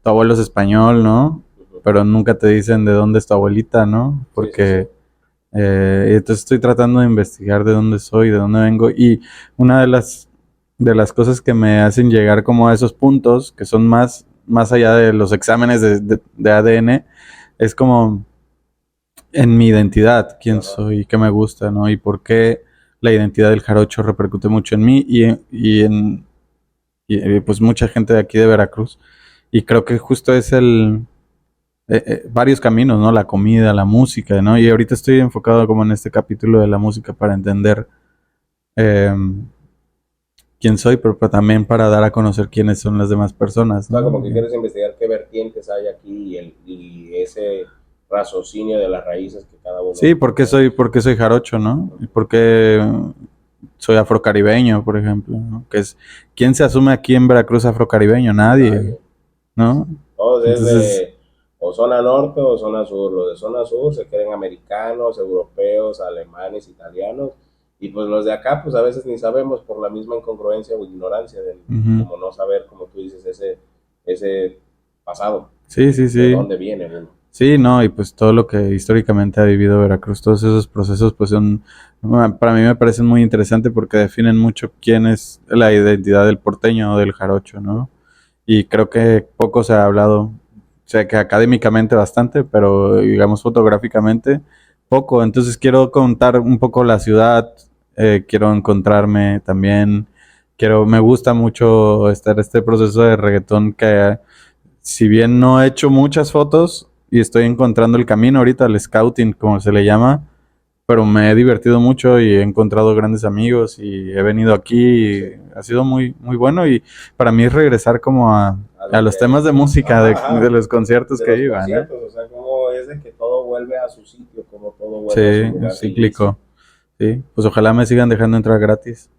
abuelo es español, ¿no? Ujú. Pero nunca te dicen de dónde es tu abuelita, ¿no? Sí, sí, sí. Porque entonces estoy tratando de investigar de dónde soy, de dónde vengo. Y una de las cosas que me hacen llegar como a esos puntos, que son más allá de los exámenes de ADN, es como en mi identidad, quién Ajá. soy, qué me gusta, ¿no? Y por qué la identidad del jarocho repercute mucho en mí y pues mucha gente de aquí de Veracruz. Y creo que justo es varios caminos, ¿no? La comida, la música, ¿no? Y ahorita estoy enfocado como en este capítulo de la música para entender eh, quién soy, pero también para dar a conocer quiénes son las demás personas, O sea, ¿no? como que quieres investigar qué vertientes hay aquí y ese raciocinio de las raíces que cada Sí, uno por tenemos. qué soy jarocho, ¿no? Y por qué soy afrocaribeño, por ejemplo, ¿no? ¿Quién se asume aquí en Veracruz afrocaribeño? Nadie, Nadie. ¿no? Todos es Entonces, de o zona norte o zona sur. Los de zona sur se creen americanos, europeos, alemanes, italianos. Y pues los de acá, pues a veces ni sabemos por la misma incongruencia o ignorancia de ujú. como no saber, como tú dices, ese pasado, Sí, sí, de sí. dónde viene uno. Sí, no, y pues todo lo que históricamente ha vivido Veracruz, todos esos procesos, pues para mí me parecen muy interesantes porque definen mucho quién es la identidad del porteño o del jarocho, ¿no? Y creo que poco se ha hablado, sé que académicamente bastante, pero digamos fotográficamente poco. Entonces quiero contar un poco la ciudad, quiero encontrarme también, me gusta mucho estar este proceso de reggaetón que si bien no he hecho muchas fotos y estoy encontrando el camino ahorita, el scouting, como se le llama, pero me he divertido mucho y he encontrado grandes amigos y he venido aquí Sí, y ha sido muy, muy bueno y para mí es regresar como a a lo los que, temas de música ajá, de ajá, los conciertos de que los iban, ¿eh? conciertos, o sea, como es de que todo vuelve a su sitio, como todo Sí, vuelve a su es lugar de inicio. cíclico. Sí, pues ojalá me sigan dejando entrar gratis.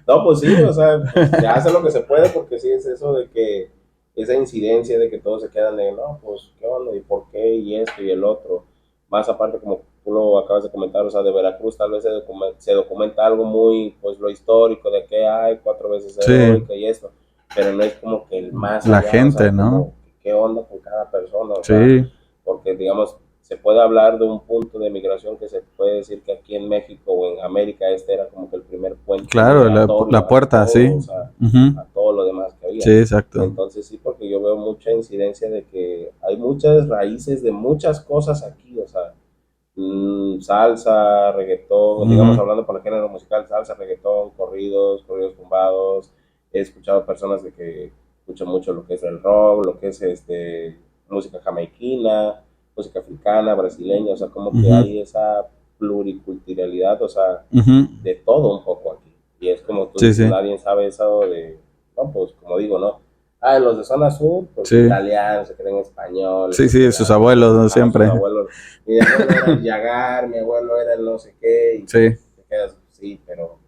No, pues sí, o sea, pues se hace lo que se puede porque sí es eso de que esa incidencia de que todos se quedan de, no, pues, ¿qué onda? ¿Y por qué? Y esto y el otro. Más aparte, como tú lo acabas de comentar, o sea, de Veracruz tal vez se documenta algo muy, pues, lo histórico de que hay 4 veces Sí, heroica y esto, pero no es como que el más la allá, o gente, sea, ¿no? como, ¿qué onda con cada persona? O sea, Sí, porque, digamos, se puede hablar de un punto de migración que se puede decir que aquí en México o en América este era como que el primer puente claro, migratorio la puerta, sí. Ujú. a todo lo demás que Sí, había. exacto. Entonces sí, porque yo veo mucha incidencia de que hay muchas raíces de muchas cosas aquí, o sea, salsa, reggaetón, digamos Ujú, hablando por el género musical, salsa, reggaetón, corridos tumbados. He escuchado personas de que escuchan mucho lo que es el rock, lo que es música jamaiquina, música africana, brasileña, o sea, como que ujú, hay esa pluriculturalidad, o sea, ujú. de todo un poco aquí. Y es como tú Sí, dices, sí. nadie sabe eso de, no, pues como digo, ¿no? Ah, los de zona sur, pues Sí, italianos, se creen españoles, sí, porque sí, sus abuelos, ¿no? ajá, sus Siempre. abuelos. Mi abuelo era el Yagar, mi abuelo era el no sé qué, y pues Sí, te quedas, sí, pero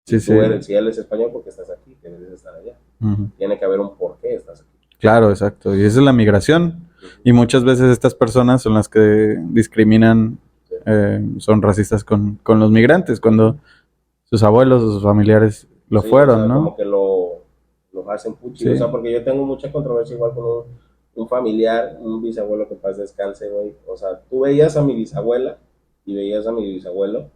sí, si tú eres, sí. si él es español, porque estás aquí, que debes estar allá. Ujú. Tiene que haber un por qué estás aquí. Claro, exacto. Y esa es la migración. Ujú. Y muchas veces estas personas son las que discriminan, Sí. son racistas con los migrantes, Ujú. cuando sus abuelos o sus familiares lo Sí, o fueron, sea, ¿no? como que lo hacen puchi, Sí. o sea, porque yo tengo mucha controversia igual con un familiar, un bisabuelo que paz descanse, güey. O sea, tú veías a mi bisabuela y veías a mi bisabuelo,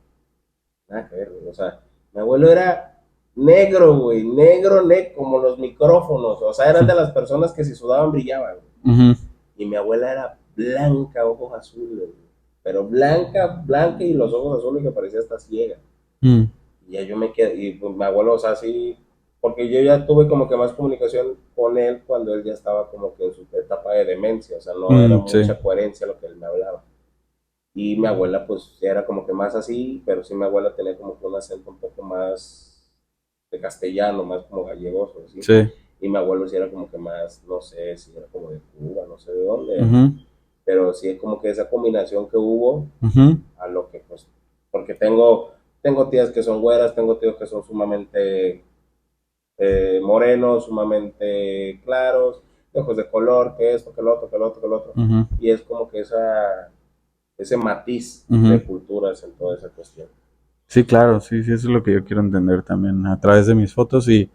nada que ver, güey. O sea, mi abuelo era negro, güey, negro, como los micrófonos. O sea, eran de las personas que si sudaban brillaban, güey. Ujú. Y mi abuela era blanca, ojos azules, güey. Pero blanca, blanca y los ojos azules que parecía hasta ciega. Mm. Y ya yo me quedé, y pues mi abuelo, o sea, así porque yo ya tuve como que más comunicación con él cuando él ya estaba como que en su etapa de demencia, o sea, no era Sí. mucha coherencia lo que él me hablaba. Y mi abuela pues era como que más así, pero sí mi abuela tenía como que un acento un poco más de castellano, más como gallegoso, así. Sí. Y mi abuelo sí era como que más, no sé, si era como de Cuba, no sé de dónde era. Ujú, Pero sí es como que esa combinación que hubo ujú, a lo que pues, porque tengo tías que son güeras, tengo tíos que son sumamente morenos, sumamente claros, de ojos de color, que esto, que el otro, que el otro, que el otro. ujú, Y es como que ese matiz ujú. de culturas en toda esa cuestión. Sí, claro, sí, sí, eso es lo que yo quiero entender también a través de mis fotos y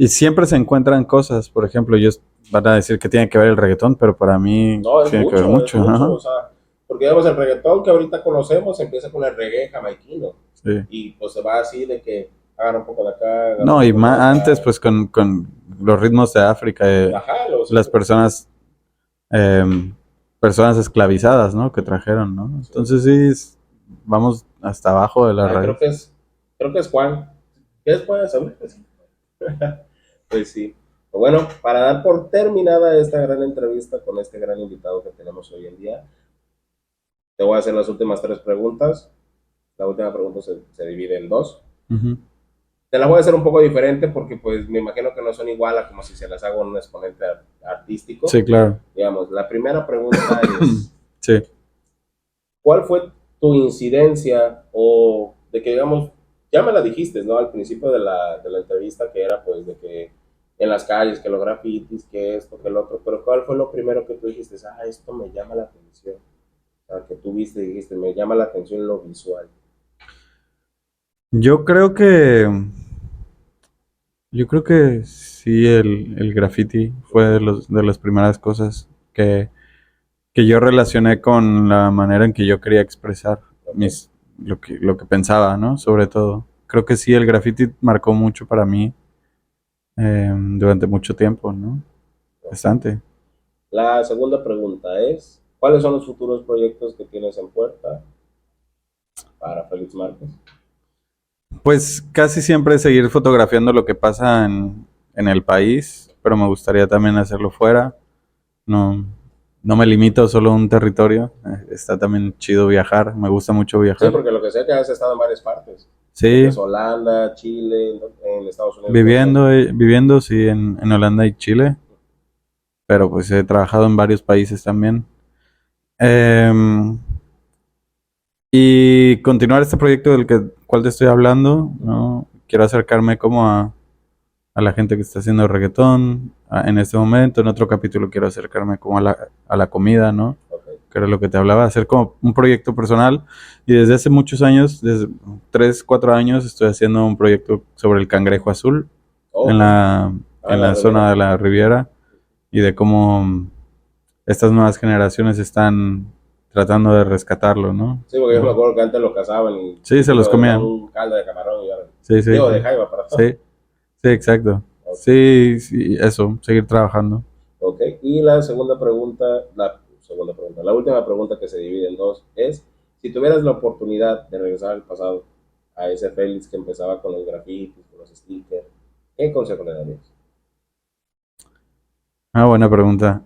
siempre se encuentran cosas, por ejemplo, ellos van a decir que tiene que ver el reggaetón, pero para mí No, tiene que ver es mucho, mucho, ajá. o sea, porque digamos el reggaetón que ahorita conocemos empieza con el reggae jamaiquino Sí. y pues se va así de que agarra un poco de acá, agarra un No, y poco de antes acá, pues con los ritmos de África, ajá, las eh, personas esclavizadas, ¿no? Que trajeron, ¿no? sí. Entonces sí, vamos hasta abajo de la Ah, raíz. creo que es Juan. ¿Qué es Juan? ¿Sabes? Pues sí. Bueno, para dar por terminada esta gran entrevista con este gran invitado que tenemos hoy en día, te voy a hacer las últimas tres preguntas. La última pregunta se divide en dos. Ujú. Te las voy a hacer un poco diferente porque pues me imagino que no son igual a como si se las hago a un exponente artístico. Sí, claro. Digamos, la primera pregunta es, Sí. ¿cuál fue tu incidencia o de que digamos, ya me la dijiste, ¿no? Al principio de la entrevista que era pues de que en las calles, que los grafitis, que esto, que el otro, pero ¿cuál fue lo primero que tú dijiste? Ah, esto me llama la atención. O sea, que tú viste y dijiste, me llama la atención lo visual. Yo creo que Yo creo que sí, el graffiti fue de las primeras cosas que yo relacioné con la manera en que yo quería expresar ¿Ok? lo que pensaba, ¿no? Sobre todo. Creo que sí, el graffiti marcó mucho para mí durante mucho tiempo, ¿no? Ok. Bastante. La segunda pregunta es, ¿cuáles son los futuros proyectos que tienes en puerta para Félix Márquez? Pues casi siempre seguir fotografiando lo que pasa en el país, pero me gustaría también hacerlo fuera. No, no me limito solo a un territorio. Está también chido viajar. Me gusta mucho Sí, viajar. porque lo que sé que has estado en varias partes. Creo que Sí, es Holanda, Chile, en Estados Unidos también. viviendo sí en Holanda y Chile, pero pues he trabajado en varios países también. Em, y continuar este proyecto cual te estoy hablando, ¿no? Quiero acercarme como a la gente que está haciendo reggaetón en este momento. En otro capítulo quiero acercarme como a la comida, ¿no? Ok. Que era lo que te hablaba, hacer como un proyecto personal. Y desde hace muchos años, desde 3 4 años, estoy haciendo un proyecto sobre el cangrejo azul Oh, en ok. la, Ah, en la la zona Riviera. de la Riviera y de cómo estas nuevas generaciones están tratando de rescatarlo, ¿no? Sí, porque yo me acuerdo que antes lo cazaban y Sí, un se los tiro les da comían. un caldo de camarón y ahora. Sí, sí, Digo, sí. de jaiba, perdón. Sí, sí, exacto. Ok. Sí, sí, eso, seguir trabajando. Ok. Y la última pregunta que se divide en dos es, si tuvieras la oportunidad de regresar al pasado, a ese Félix que empezaba con los grafitis, con los stickers, ¿qué consejo le darías? Ah, buena pregunta.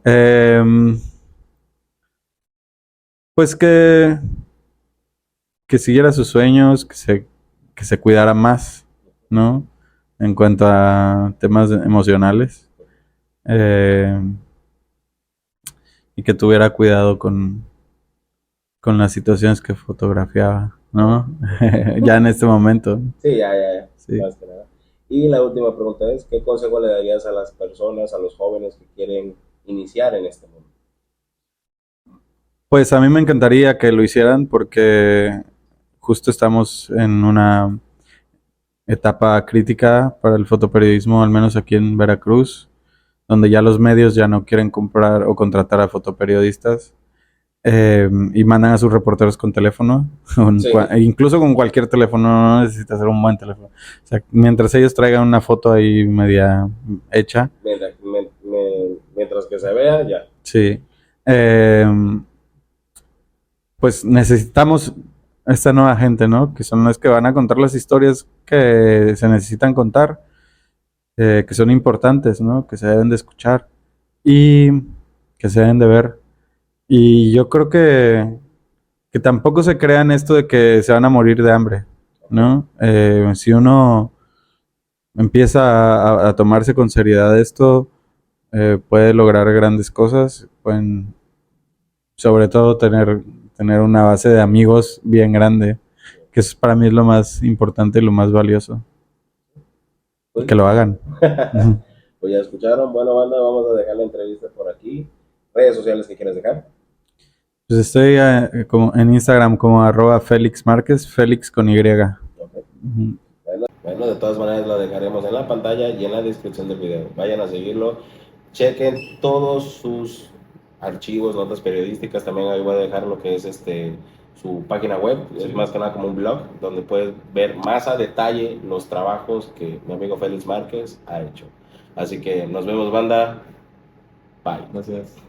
Pues que siguiera sus sueños, que se cuidara más, ¿no? En cuanto a temas emocionales. eh, y que tuviera cuidado con las situaciones que fotografiaba, Ok. ¿no? Ya en este momento, Sí, ya, sí. más que nada. Y la última pregunta es, ¿qué consejo le darías a las personas, a los jóvenes que quieren iniciar en este mundo? Pues a mí me encantaría que lo hicieran porque justo estamos en una etapa crítica para el fotoperiodismo, al menos aquí en Veracruz, donde ya los medios ya no quieren comprar o contratar a fotoperiodistas y mandan a sus reporteros con teléfono, Sí, incluso con cualquier teléfono, no necesita ser un buen teléfono. O sea, mientras ellos traigan una foto ahí media hecha, mientras que se vea, ya. sí. Eh, pues necesitamos esta nueva gente, ¿no? Que son los que van a contar las historias que se necesitan contar que son importantes, ¿no? Que se deben de escuchar y que se deben de ver. Y yo creo que tampoco se crean esto de que se van a morir de hambre, ¿no? Si uno empieza a tomarse con seriedad esto, puede lograr grandes cosas, pueden sobre todo tener una base de amigos bien grande, que eso para mí es lo más importante y lo más valioso, y Pues, que lo hagan. Ujú. pues ya escucharon. Bueno, banda, vamos a dejar la entrevista por aquí. Redes sociales que quieres dejar. Pues estoy como en Instagram como @Félix Márquez, Félix con Y. Ok. Ujú. Bueno, de todas maneras la dejaremos en la pantalla y en la descripción del video. Vayan a seguirlo. Chequen todos sus archivos, notas periodísticas. También ahí voy a dejar lo que es su página web. Es más que nada como un blog donde puedes ver más a detalle los trabajos que mi amigo Félix Márquez ha hecho. Así que nos vemos, banda. Bye. Gracias.